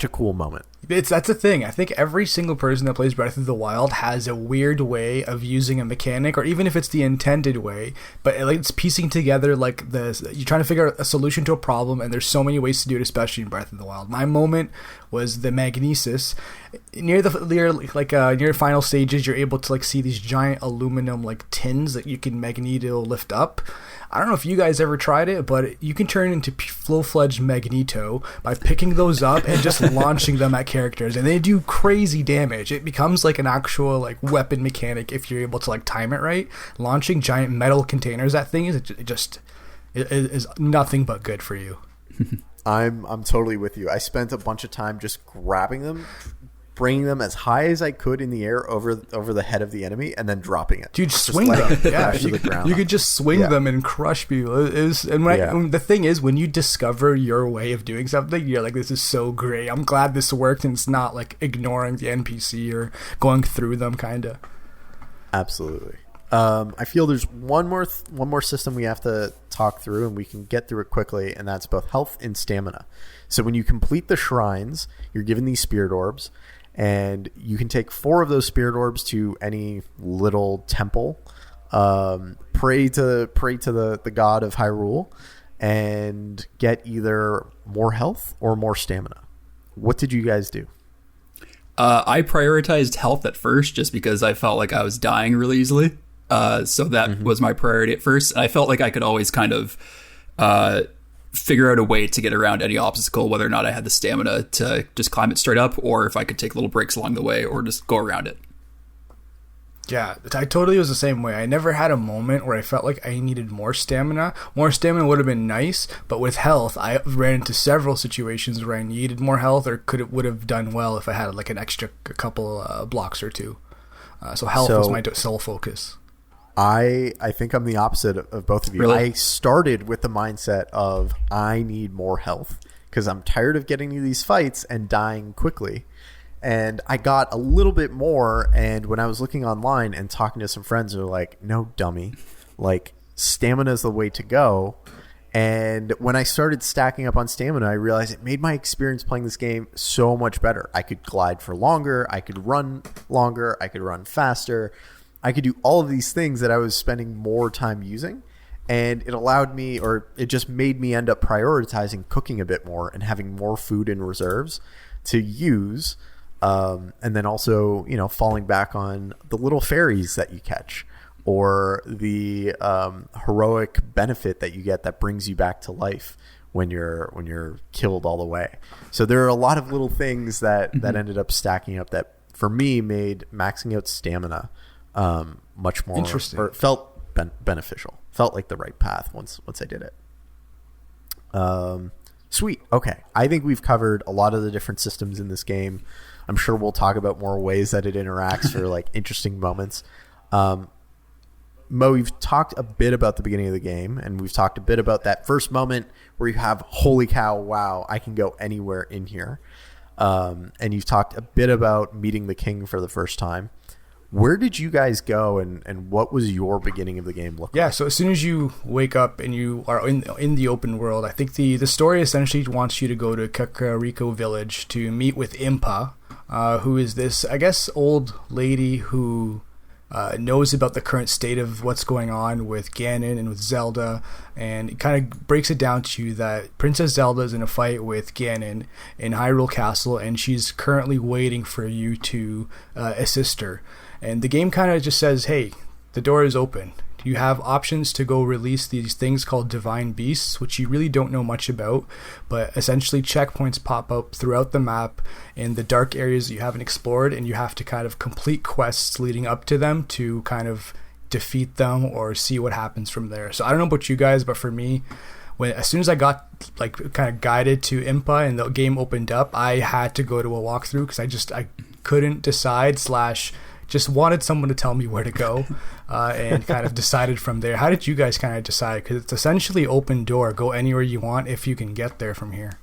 a cool moment.
That's the thing. I think every single person that plays Breath of the Wild has a weird way of using a mechanic, or even if it's the intended way, but it's piecing together like this. You're trying to figure out a solution to a problem, and there's so many ways to do it, especially in Breath of the Wild. My moment was the magnesis. Near final stages, you're able to like see these giant aluminum like tins that you can magneto lift up. I don't know if you guys ever tried it, but you can turn into full-fledged Magneto by picking those up and just launching them at characters, and they do crazy damage. It becomes like an actual like weapon mechanic if you're able to like time it right. Launching giant metal containers at things, it is nothing but good for you.
I'm totally with you. I spent a bunch of time just grabbing them, bringing them as high as I could in the air over the head of the enemy, and then dropping it.
Dude, swing them. Yeah, you could just swing them and crush people. The thing is, when you discover your way of doing something, you're like, this is so great. I'm glad this worked, and it's not like ignoring the NPC or going through them, kind of.
Absolutely. I feel there's one more system we have to talk through, and we can get through it quickly, and that's both health and stamina. So when you complete the shrines, you're given these spirit orbs, and you can take 4 of those spirit orbs to any little temple, pray to the god of Hyrule, and get either more health or more stamina. What did you guys do?
I prioritized health at first just because I felt like I was dying really easily. So that was my priority at first. And I felt like I could always kind of figure out a way to get around any obstacle, whether or not I had the stamina to just climb it straight up, or if I could take little breaks along the way or just go around it.
Yeah, I totally was the same way. I never had a moment where I felt like I needed more stamina. More stamina would have been nice, but with health, I ran into several situations where I needed more health, or would have done well if I had like a couple blocks or two. So health was my sole focus.
I think I'm the opposite of both of you.
Really?
I started with the mindset of I need more health because I'm tired of getting into these fights and dying quickly. And I got a little bit more, and when I was looking online and talking to some friends, they're like, no, dummy. Like, stamina is the way to go. And when I started stacking up on stamina, I realized it made my experience playing this game so much better. I could glide for longer. I could run longer. I could run faster. I could do all of these things that I was spending more time using. And it allowed me, or it just made me end up prioritizing cooking a bit more and having more food in reserves to use. And then also, falling back on the little fairies that you catch, or the heroic benefit that you get that brings you back to life when you're killed all the way. So there are a lot of little things that ended up stacking up that for me made maxing out stamina much more
interesting,
or felt beneficial. Felt like the right path once I did it. Sweet. Okay. I think we've covered a lot of the different systems in this game. I'm sure we'll talk about more ways that it interacts for like interesting moments. Mo, we've talked a bit about the beginning of the game, and we've talked a bit about that first moment where you have, holy cow, wow, I can go anywhere in here. And you've talked a bit about meeting the king for the first time. Where did you guys go, and what was your beginning of the game look like?
Yeah, so as soon as you wake up and you are in the open world, I think the story essentially wants you to go to Kakariko village to meet with Impa, who is this, I guess, old lady who knows about the current state of what's going on with Ganon and with Zelda, and it kind of breaks it down to you that Princess Zelda is in a fight with Ganon in Hyrule Castle, and she's currently waiting for you to assist her. And the game kind of just says, hey, the door is open. You have options to go release these things called divine beasts, which you really don't know much about, but essentially checkpoints pop up throughout the map in the dark areas that you haven't explored, and you have to kind of complete quests leading up to them to kind of defeat them or see what happens from there. So I don't know about you guys, but for me, as soon as I got like kind of guided to Impa and the game opened up, I had to go to a walkthrough because I couldn't decide / just wanted someone to tell me where to go, and kind of decided from there. How did you guys kind of decide? Because it's essentially open door, go anywhere you want if you can get there from here.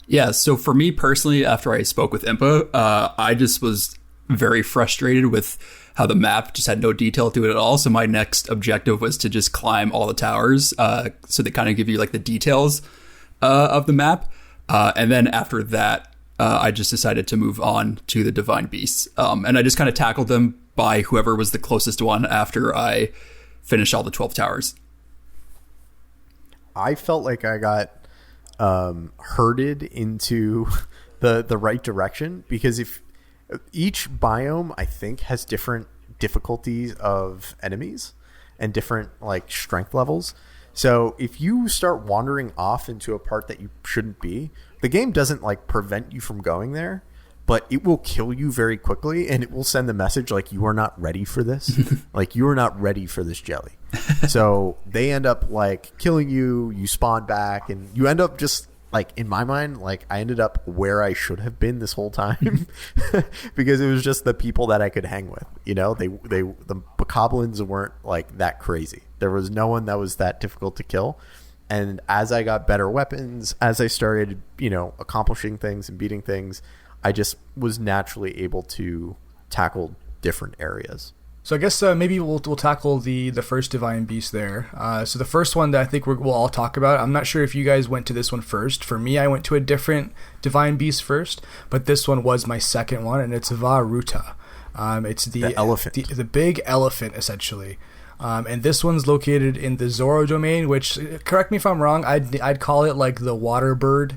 Yeah, so for me personally, after I spoke with Impa, I just was very frustrated with how the map just had no detail to it at all. So my next objective was to just climb all the towers, so they kind of give you like the details of the map. And then after that, I just decided to move on to the Divine Beasts. And I just kind of tackled them by whoever was the closest one after I finished all the 12 towers.
I felt like I got herded into the right direction, because if each biome, I think, has different difficulties of enemies and different like strength levels. So if you start wandering off into a part that you shouldn't be, the game doesn't like prevent you from going there, but it will kill you very quickly, and it will send the message like, you are not ready for this. Like, you are not ready for this jelly. So they end up like killing you, you spawn back, and you end up just like, in my mind, like I ended up where I should have been this whole time because it was just the people that I could hang with. You know, the bokoblins weren't like that crazy. There was no one that was that difficult to kill. And as I got better weapons, as I started, you know, accomplishing things and beating things, I just was naturally able to tackle different areas.
So I guess maybe we'll tackle the first Divine Beast there. So the first one that I think we'll all talk about, I'm not sure if you guys went to this one first. For me, I went to a different Divine Beast first, but this one was my second one, and it's Vah Ruta. It's the
elephant.
The big elephant, essentially. And this one's located in the Zoro domain, which, correct me if I'm wrong, I'd call it like the water bird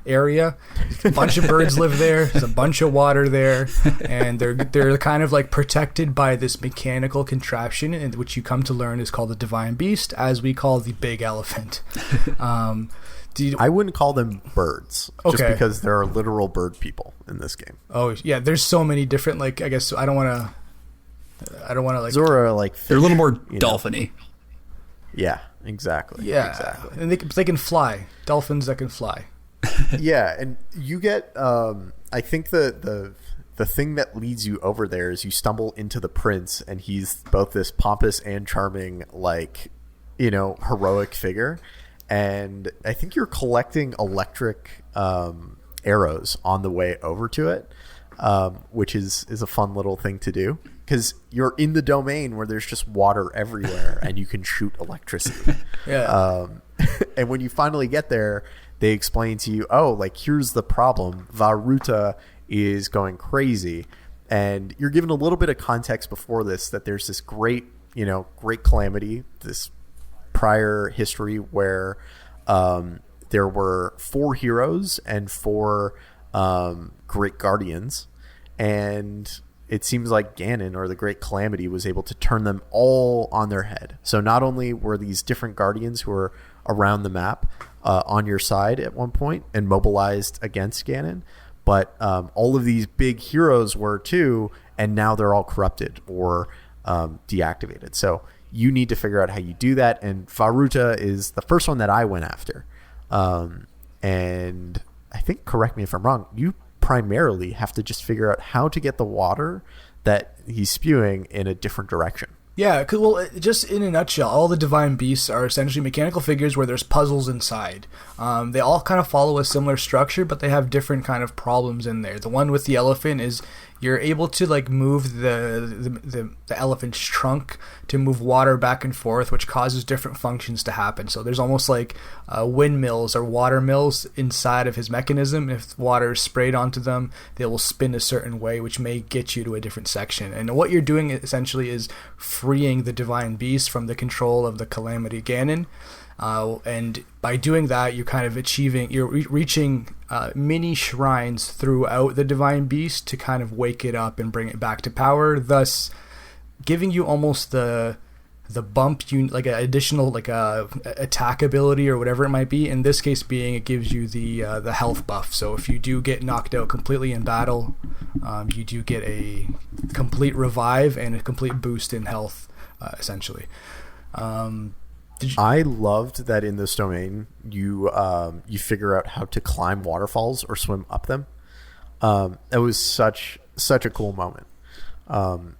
area. A bunch of birds live there. There's a bunch of water there, and they're kind of like protected by this mechanical contraption, which you come to learn is called the Divine Beast, as we call the big elephant.
I wouldn't call them birds, just because there are literal bird people in this game.
Oh yeah, there's so many different, like, I guess I don't want to like
Zora, like fish,
they're a little more dolphin-y.
Yeah, exactly.
Yeah,
exactly.
And they can fly. Dolphins that can fly.
Yeah, and you get I think the thing that leads you over there is you stumble into the prince, and he's both this pompous and charming, like, you know, heroic figure, and I think you're collecting electric arrows on the way over to it, which is a fun little thing to do, because you're in the domain where there's just water everywhere and you can shoot electricity.
Yeah.
And when you finally get there, they explain to you, oh, like, here's the problem. Vah Ruta is going crazy. And you're given a little bit of context before this, that there's this great calamity, this prior history where there were 4 heroes and 4 great guardians. And it seems like Ganon, or the Great Calamity, was able to turn them all on their head. So not only were these different guardians who were around the map on your side at one point and mobilized against Ganon, but all of these big heroes were too, and now they're all corrupted or deactivated. So you need to figure out how you do that, and Vah Ruta is the first one that I went after. And I think, correct me if I'm wrong, you primarily have to just figure out how to get the water that he's spewing in a different direction.
Yeah, just in a nutshell, all the Divine Beasts are essentially mechanical figures where there's puzzles inside. They all kind of follow a similar structure, but they have different kind of problems in there. The one with the elephant is you're able to like move the elephant's trunk to move water back and forth, which causes different functions to happen. So there's almost like windmills or water mills inside of his mechanism. If water is sprayed onto them, they will spin a certain way, which may get you to a different section. And what you're doing essentially is freeing the Divine Beast from the control of the Calamity Ganon. And by doing that, you're kind of reaching mini shrines throughout the Divine Beast to kind of wake it up and bring it back to power, thus giving you almost the bump, you like an additional like attack ability or whatever it might be. In this case being, it gives you the health buff. So if you do get knocked out completely in battle, you do get a complete revive and a complete boost in health essentially.
I loved that in this domain you figure out how to climb waterfalls or swim up them. It was such a cool moment.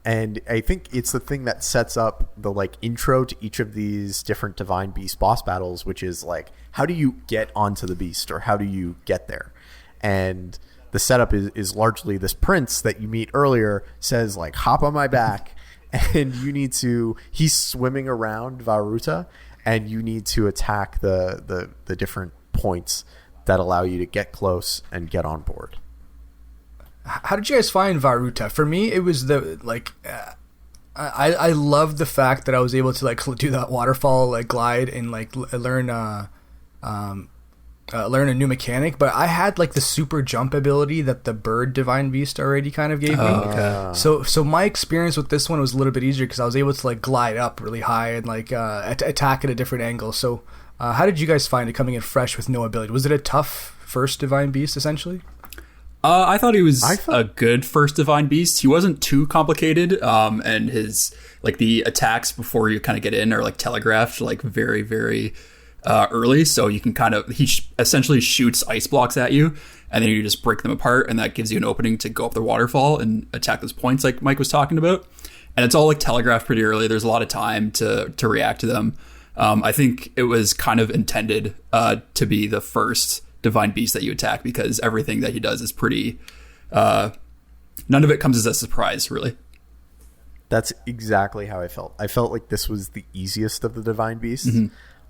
And I think it's the thing that sets up the like intro to each of these different Divine Beast boss battles, which is like, how do you get onto the beast, or how do you get there? And the setup is largely this prince that you meet earlier says like, hop on my back, and he's swimming around Vah Ruta, and you need to attack the different points that allow you to get close and get on board.
How did you guys find Vah Ruta? For me, it was I loved the fact that I was able to like do that waterfall like glide and like learn a new mechanic. But I had like the super jump ability that the bird Divine Beast already kind of gave me.
Okay.
So my experience with this one was a little bit easier because I was able to like glide up really high and like attack at a different angle. So how did you guys find it coming in fresh with no ability? Was it a tough first Divine Beast essentially?
I thought he was a good first Divine Beast. He wasn't too complicated, and his like the attacks before you kind of get in are like telegraphed like very, very early. So you can he essentially shoots ice blocks at you, and then you just break them apart, and that gives you an opening to go up the waterfall and attack those points like Mike was talking about. And it's all like telegraphed pretty early. There's a lot of time to react to them. I think it was kind of intended to be the first Divine Beast that you attack, because everything that he does is pretty none of it comes as a surprise, really.
That's exactly how I felt. I felt like this was the easiest of the Divine Beasts,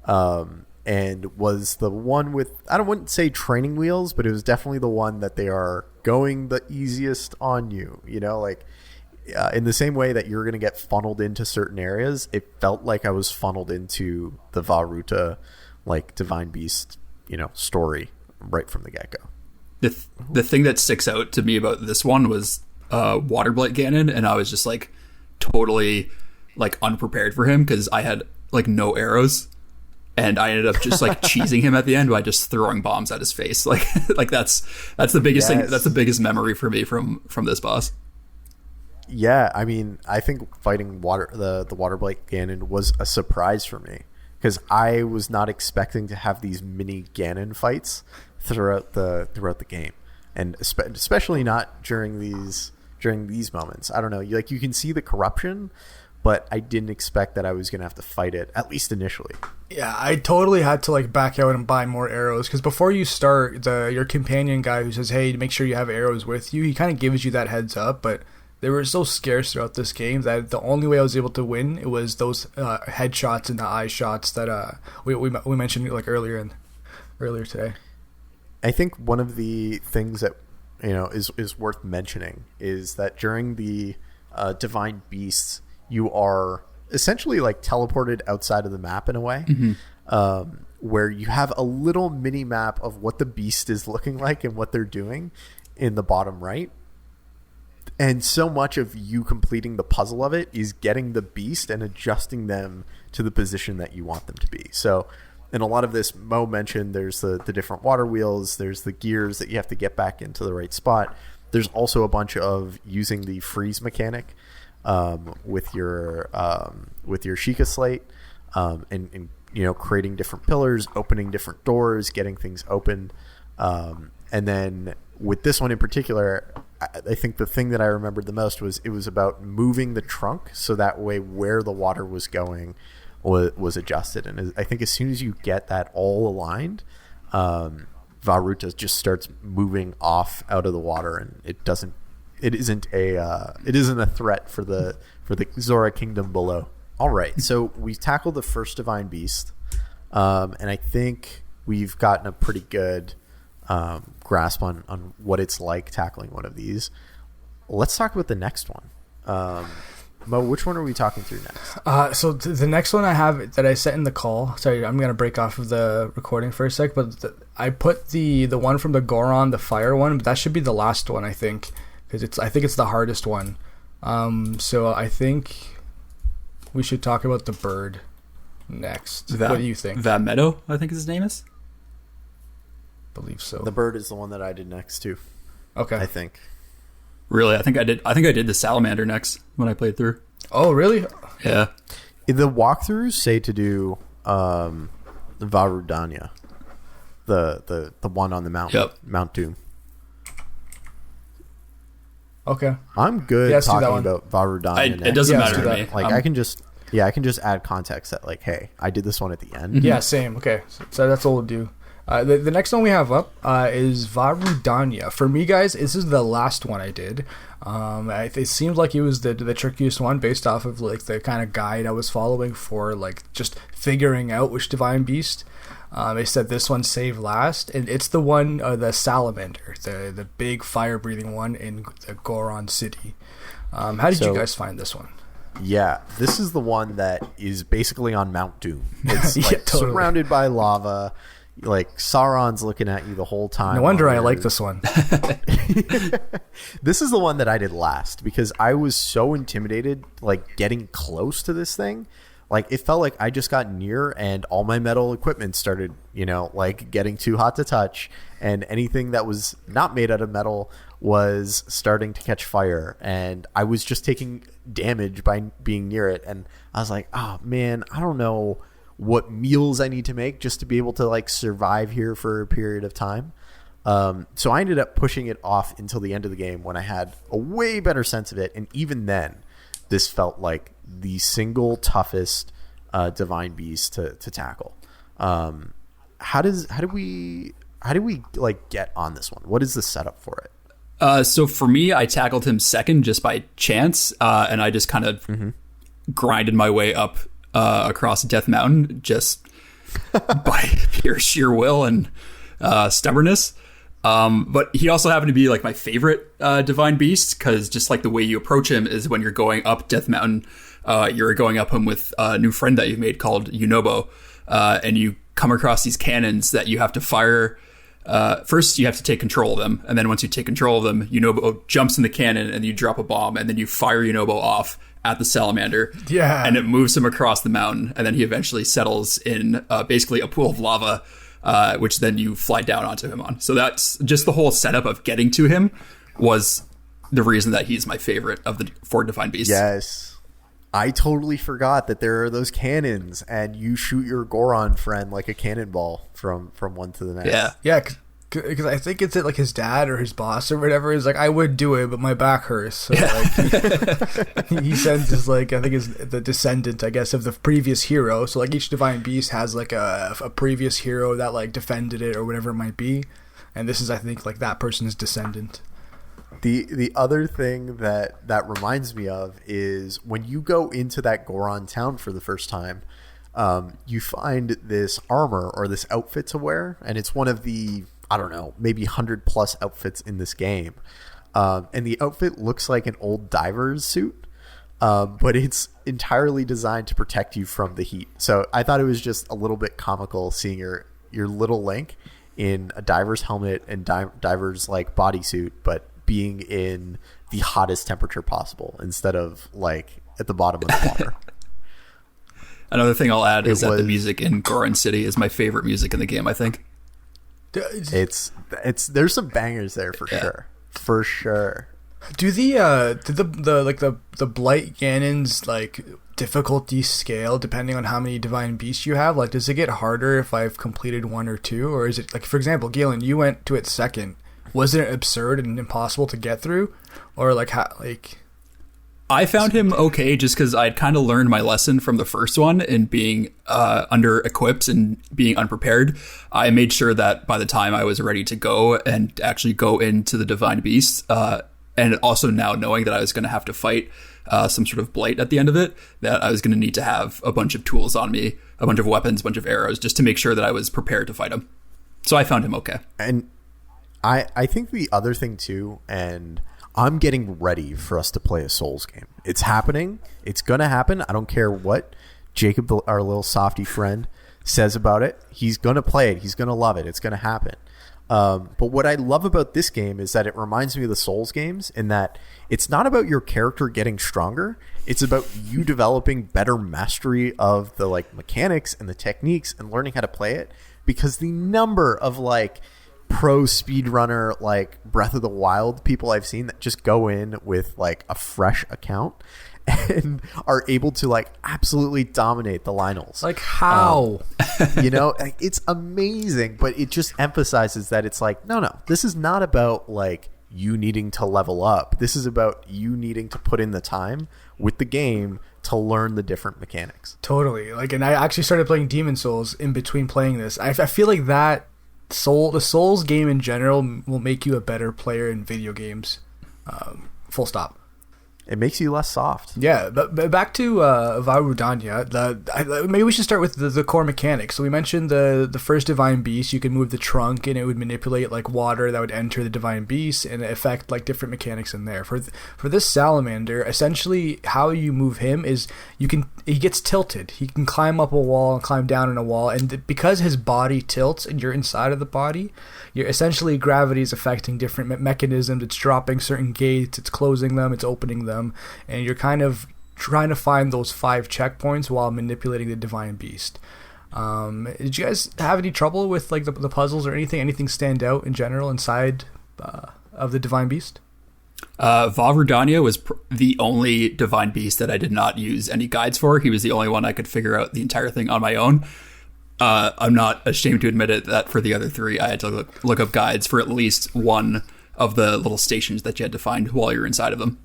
and was the one with, I wouldn't say training wheels, but it was definitely the one that they are going the easiest on you, you know, like in the same way that you're going to get funneled into certain areas. It felt like I was funneled into the Vah Ruta like Divine Beast, you know, story right from the get-go.
The thing that sticks out to me about this one was Water Blight Ganon, and I was just like totally like unprepared for him because I had like no arrows, and I ended up just like cheesing him at the end by just throwing bombs at his face. Like that's the biggest thing. That's the biggest memory for me from this boss.
Yeah, I mean, I think fighting the Water Blight Ganon was a surprise for me, because I was not expecting to have these mini Ganon fights throughout the game, and especially not during these moments. I don't know, you can see the corruption, but I didn't expect that I was going to have to fight it, at least initially.
Yeah, I totally had to like back out and buy more arrows, because before you start, your companion guy who says, hey, make sure you have arrows with you, he kind of gives you that heads up, but they were so scarce throughout this game that the only way I was able to win, it was those headshots and the eye shots that we mentioned like earlier today.
I think one of the things that is worth mentioning is that during the Divine Beasts, you are essentially like teleported outside of the map in a way, where you have a little mini map of what the beast is looking like and what they're doing in the bottom right. And so much of you completing the puzzle of it is getting the beast and adjusting them to the position that you want them to be. So in a lot of this, Mo mentioned there's the different water wheels, there's the gears that you have to get back into the right spot. There's also a bunch of using the freeze mechanic with your Sheikah Slate, and creating different pillars, opening different doors, getting things open. And then with this one in particular, I think the thing that I remembered the most was it was about moving the trunk so that way where the water was going was adjusted. And I think as soon as you get that all aligned, Vah Ruta just starts moving off out of the water, and it isn't a threat for the Zora Kingdom below. All right, so we've tackled the first Divine Beast, and I think we've gotten a pretty good grasp on what it's like tackling one of these. Let's talk about the next one. Mo, which one are we talking through next?
So the next one I have that I set in the call. Sorry, I'm gonna break off of the recording for a sec, but I put the one from the Goron, the fire one, but that should be the last one, I think, because I think it's the hardest one. So I think we should talk about the bird next. What do you think?
Vah Meadow, I think his name is.
Believe so.
The bird is the one that I did next too.
Okay.
I think.
Really, I think I did the salamander next when I played through.
Oh, really?
Yeah.
The walkthroughs say to do Vah Rudania, the one on the mountain,
Yep.
Mount Doom.
Okay.
I'm good
Yeah, let's do that
talking
one.
about Vah Rudania.
It
next.
doesn't
Yeah,
matter
let's
to
do
me.
that.
Like I can just add context that like, hey, I did this one at the end.
Yeah, same. Okay, so that's all we'll do. The next one we have up is Vah Rudania. For me, guys, this is the last one I did. It seemed like it was the trickiest one based off of like the kind of guide I was following for like just figuring out which divine beast. They said this one saved last, and it's the one, the salamander, the big fire breathing one in the Goron city. How did you guys find this one?
Yeah, this is the one that is basically on Mount Doom. It's
Yeah,
like
totally.
surrounded by lava. Like Sauron's looking at you the whole time.
No wonder I like
There's-
this one.
This is the one that I did last because I was so intimidated, like getting close to this thing. Like it felt like I just got near and all my metal equipment started, like getting too hot to touch, and anything that was not made out of metal was starting to catch fire, and I was just taking damage by being near it. And I was like, oh man, I don't know what meals I need to make just to be able to like survive here for a period of time. So I ended up pushing it off until the end of the game when I had a way better sense of it. And even then, this felt like the single toughest divine beast to tackle. How do we like get on this one? What is the setup for it?
So for me, I tackled him second just by chance, and I just kind of grinded my way up across Death Mountain just by pure sheer will and stubbornness. But he also happened to be like my favorite divine beast, because just like the way you approach him is when you're going up Death Mountain, you're going up him with a new friend that you've made called Yunobo, and you come across these cannons that you have to fire. First, you have to take control of them, and then once you take control of them, Yunobo jumps in the cannon, and you drop a bomb, and then you fire Yunobo off at the salamander.
Yeah.
And it moves him across the mountain, and then he eventually settles in basically a pool of lava, which then you fly down onto him on. So that's just the whole setup of getting to him was the reason that he's my favorite of the four divine beasts.
Yes. I totally forgot that there are those cannons, and you shoot your Goron friend like a cannonball from one to the next.
Yeah.
Yeah, because I think it's like his dad or his boss or whatever is like, I would do it, but my back hurts. So like, he sends his like, I think is the descendant, I guess, of the previous hero. So like each divine beast has like a previous hero that like defended it or whatever it might be, and this is, I think, like that person's descendant.
The other thing that reminds me of is when you go into that Goron town for the first time, you find this armor or this outfit to wear, and it's one of the, I don't know, maybe 100+ outfits in this game. And the outfit looks like an old diver's suit, but it's entirely designed to protect you from the heat. So I thought it was just a little bit comical seeing your little Link in a diver's helmet and diver's like bodysuit, but being in the hottest temperature possible instead of like at the bottom of the water.
Another thing I'll add is that the music in Goron City is my favorite music in the game, I think.
It's there's some bangers there for sure.
Do the blight cannons like difficulty scale depending on how many divine beasts you have? Like, does it get harder if I've completed one or two, or is it like, for example, Galen, you went to it second? Was it absurd and impossible to get through, or like how like?
I found him okay just because I'd kind of learned my lesson from the first one in being under-equipped and being unprepared. I made sure that by the time I was ready to go and actually go into the Divine Beast, and also now knowing that I was going to have to fight some sort of blight at the end of it, that I was going to need to have a bunch of tools on me, a bunch of weapons, a bunch of arrows, just to make sure that I was prepared to fight him. So I found him okay.
And I think the other thing too, and I'm getting ready for us to play a Souls game. It's happening. It's going to happen. I don't care what Jacob, our little softy friend, says about it. He's going to play it. He's going to love it. It's going to happen. But what I love about this game is that it reminds me of the Souls games in that it's not about your character getting stronger. It's about you developing better mastery of the like mechanics and the techniques and learning how to play it, because the number of like pro speedrunner like Breath of the Wild people I've seen that just go in with like a fresh account and are able to like absolutely dominate the Lynels.
Like how?
Like, it's amazing, but it just emphasizes that it's like, no, this is not about like you needing to level up. This is about you needing to put in the time with the game to learn the different mechanics.
Totally. Like, and I actually started playing Demon Souls in between playing this. I feel like the Souls game in general will make you a better player in video games. Full stop.
It makes you less soft.
Yeah, but back to Vah Rudania. Maybe we should start with the core mechanics. So we mentioned the first Divine Beast. You could move the trunk, and it would manipulate like water that would enter the Divine Beast and affect like different mechanics in there. For this salamander, essentially how you move him is he gets tilted. He can climb up a wall and climb down in a wall, and because his body tilts and you're inside of the body, you're essentially gravity is affecting different mechanisms. It's dropping certain gates, it's closing them, it's opening them. And you're kind of trying to find those 5 checkpoints while manipulating the Divine Beast. Did you guys have any trouble with like the puzzles or anything stand out in general inside of the Divine Beast?
Vah Rudania was the only Divine Beast that I did not use any guides for. He was the only one I could figure out the entire thing on my own. I'm not ashamed to admit it that for the other 3 I had to look up guides for at least one of the little stations that you had to find while you're inside of them.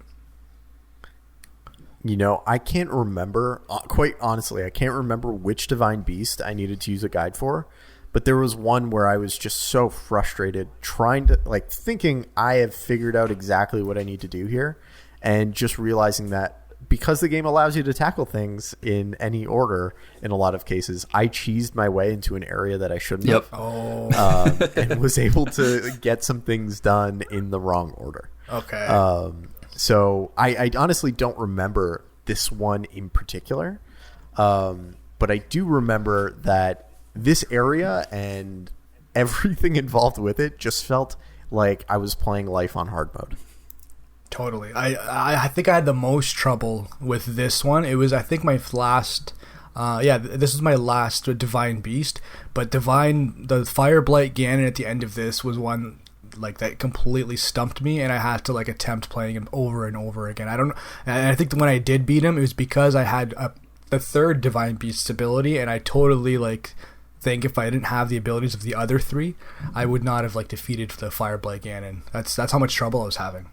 I can't remember, quite honestly, I can't remember which Divine Beast I needed to use a guide for, but there was one where I was just so frustrated trying to, like, thinking I have figured out exactly what I need to do here, and just realizing that because the game allows you to tackle things in any order, in a lot of cases, I cheesed my way into an area that I shouldn't have. And was able to get some things done in the wrong order.
Okay.
So I honestly don't remember this one in particular, but I do remember that this area and everything involved with it just felt like I was playing life on hard mode.
Totally. I think I had the most trouble with this one. It was, I think, my last... this was my last Divine Beast, but the Fireblight Ganon at the end of this was one... like that completely stumped me, and I had to like attempt playing him over and over again. I think when I did beat him, it was because I had the 3rd Divine Beast ability, and I totally like think if I didn't have the abilities of the other 3, I would not have like defeated the Fireblight Ganon. That's how much trouble I was having.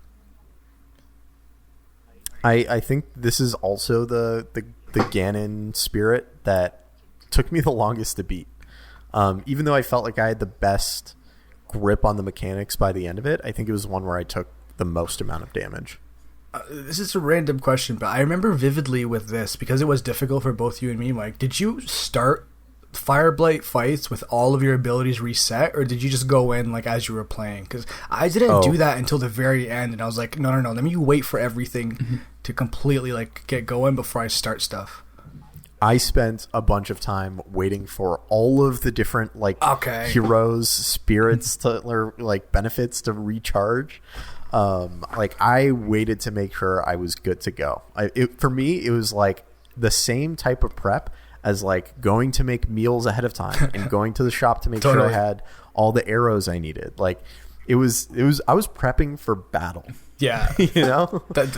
I think this is also the Ganon spirit that took me the longest to beat. Even though I felt like I had the best grip on the mechanics by the end of it, I think it was one where I took the most amount of damage.
This is a random question, but I remember vividly with this, because it was difficult for both you and me, Mike. Did you start Fireblight fights with all of your abilities reset, or did you just go in like as you were playing? Because I didn't do that until the very end, and I was like, no, let me wait for everything to completely like get going before I start stuff.
I spent a bunch of time waiting for all of the different heroes, spirits or like benefits to recharge. I waited to make sure I was good to go. For me, it was like the same type of prep as like going to make meals ahead of time and going to the shop to make sure I had all the arrows I needed. Like it was I was prepping for battle.
Yeah.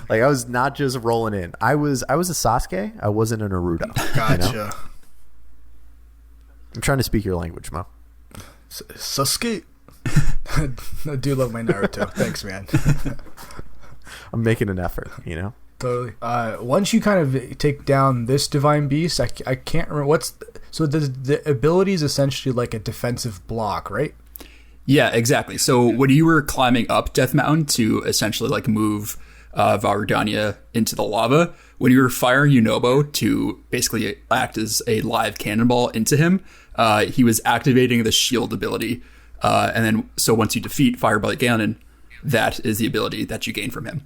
I was not just rolling in. I was a Sasuke. I wasn't an Naruto.
Gotcha.
I'm trying to speak your language, Mo.
Sasuke. I do love my Naruto. Thanks, man.
I'm making an effort,
Totally. Once you kind of take down this Divine Beast, I can't remember so the ability is essentially like a defensive block, right?
Yeah, exactly. So when you were climbing up Death Mountain to essentially like move Vah Rudania into the lava, when you were firing Yunobo to basically act as a live cannonball into him, he was activating the shield ability. And then so once you defeat Fireblight Ganon, that is the ability that you gain from him.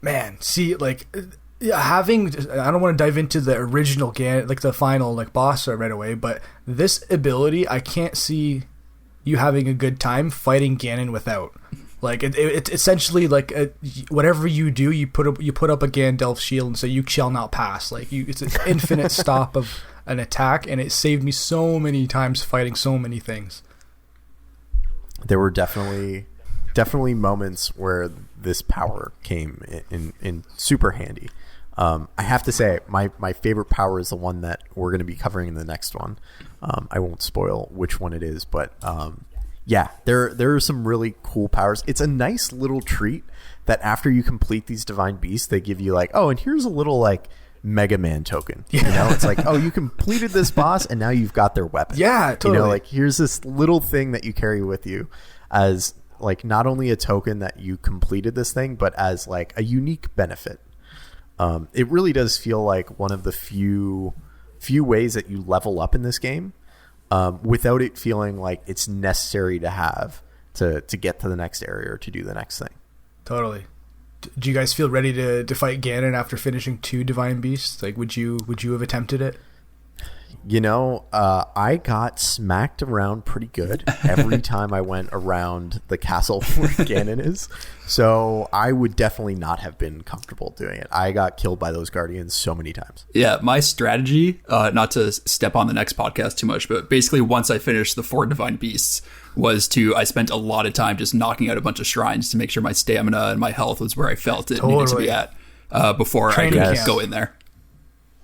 Man, see, like I don't want to dive into the original Ganon, like the final like boss right away, but this ability I can't see you having a good time fighting Ganon without. Like it's essentially like whatever you do, you put up a Gandalf shield and say you shall not pass. Like it's an infinite stop of an attack, and it saved me so many times fighting so many things.
There were definitely moments where this power came in super handy. I have to say, my favorite power is the one that we're going to be covering in the next one. I won't spoil which one it is, but yeah, there are some really cool powers. It's a nice little treat that after you complete these divine beasts, they give you like, oh, and here's a little like Mega Man token. You know, it's like, oh, you completed this boss and now you've got their weapon.
Yeah, totally.
You know, like here's this little thing that you carry with you as like not only a token that you completed this thing, but as like a unique benefit. It really does feel like one of the few ways that you level up in this game without it feeling like it's necessary to have to get to the next area or to do the next thing.
Totally. Do you guys feel ready to fight Ganon after finishing 2 divine beasts? Like, would you have attempted it?
You know, I got smacked around pretty good every time I went around the castle where Ganon is. So I would definitely not have been comfortable doing it. I got killed by those guardians so many times.
Yeah, my strategy, not to step on the next podcast too much, but basically once I finished the 4 divine beasts I spent a lot of time just knocking out a bunch of shrines to make sure my stamina and my health was where I felt it needed to be at before I could go in there.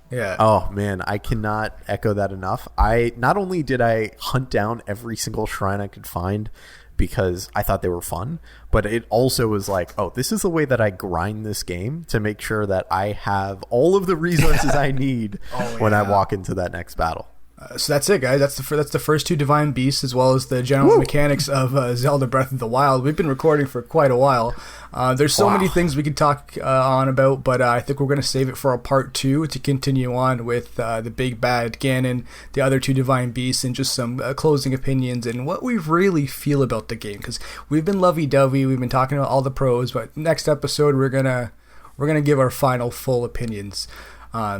Yeah.
Oh man, I cannot echo that enough. Not only did I hunt down every single shrine I could find because I thought they were fun, but it also was like, oh, this is the way that I grind this game to make sure that I have all of the resources I need when I walk into that next battle.
So that's it, guys. That's the first 2 divine beasts, as well as the general mechanics of Zelda Breath of the Wild. We've been recording for quite a while. There's so many things we could talk on about, but I think we're going to save it for a part 2 to continue on with the big bad Ganon, the other 2 divine beasts, and just some closing opinions and what we really feel about the game. Because we've been lovey-dovey, we've been talking about all the pros, but next episode we're gonna give our final full opinions.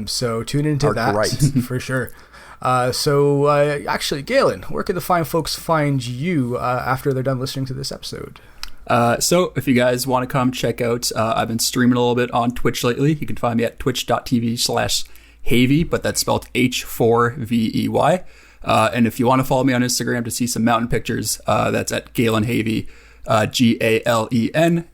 So tune into that for sure. Actually, Galen, where can the fine folks find you after they're done listening to this episode?
So if you guys want to come check out, I've been streaming a little bit on Twitch lately. You can find me at twitch.tv/Havey, but that's spelled H4VEY. And if you want to follow me on Instagram to see some mountain pictures, that's at Galen Havey, GalenHavey.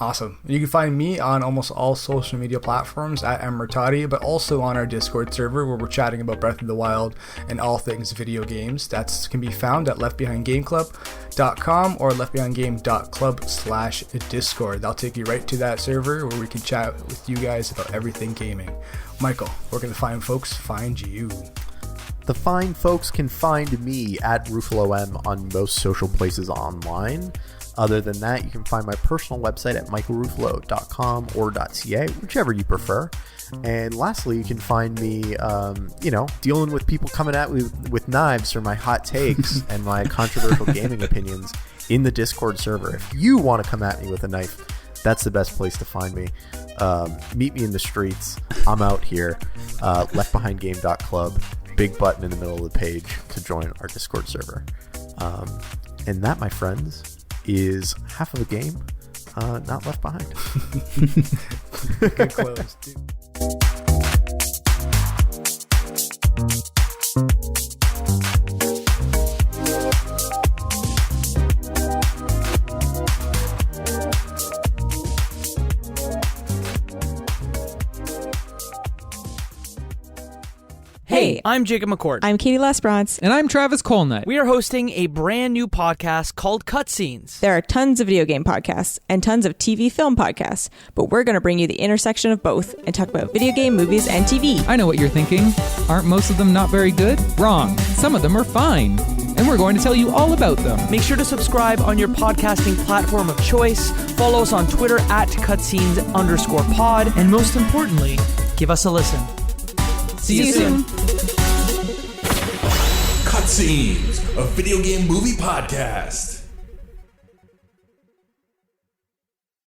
Awesome. You can find me on almost all social media platforms at mrtati, but also on our Discord server where we're chatting about Breath of the Wild and all things video games. That can be found at leftbehindgameclub.com or leftbehindgame.club/Discord. That'll take you right to that server where we can chat with you guys about everything gaming. Michael, where can the fine folks find you?
The fine folks can find me at RuffaloM on most social places online. Other than that, you can find my personal website at michaelruffalo.com or .ca, whichever you prefer. And lastly, you can find me, dealing with people coming at me with knives for my hot takes and my controversial gaming opinions in the Discord server. If you want to come at me with a knife, that's the best place to find me. Meet me in the streets. I'm out here. Leftbehindgame.club. Big button in the middle of the page to join our Discord server. And that, my friends, is half of a game not left behind.
Good close, dude.
Hey, I'm Jacob McCord.
I'm Katie Lesbrance.
And I'm Travis Colnut.
We are hosting a brand new podcast called Cutscenes.
There are tons of video game podcasts and tons of TV film podcasts, but we're going to bring you the intersection of both and talk about video game, movies, and TV.
I know what you're thinking. Aren't most of them not very good? Wrong. Some of them are fine. And we're going to tell you all about them.
Make sure to subscribe on your podcasting platform of choice. Follow us on Twitter at cutscenes_pod. And most importantly, give us a listen.
See you soon.
Cutscenes, a video game movie podcast.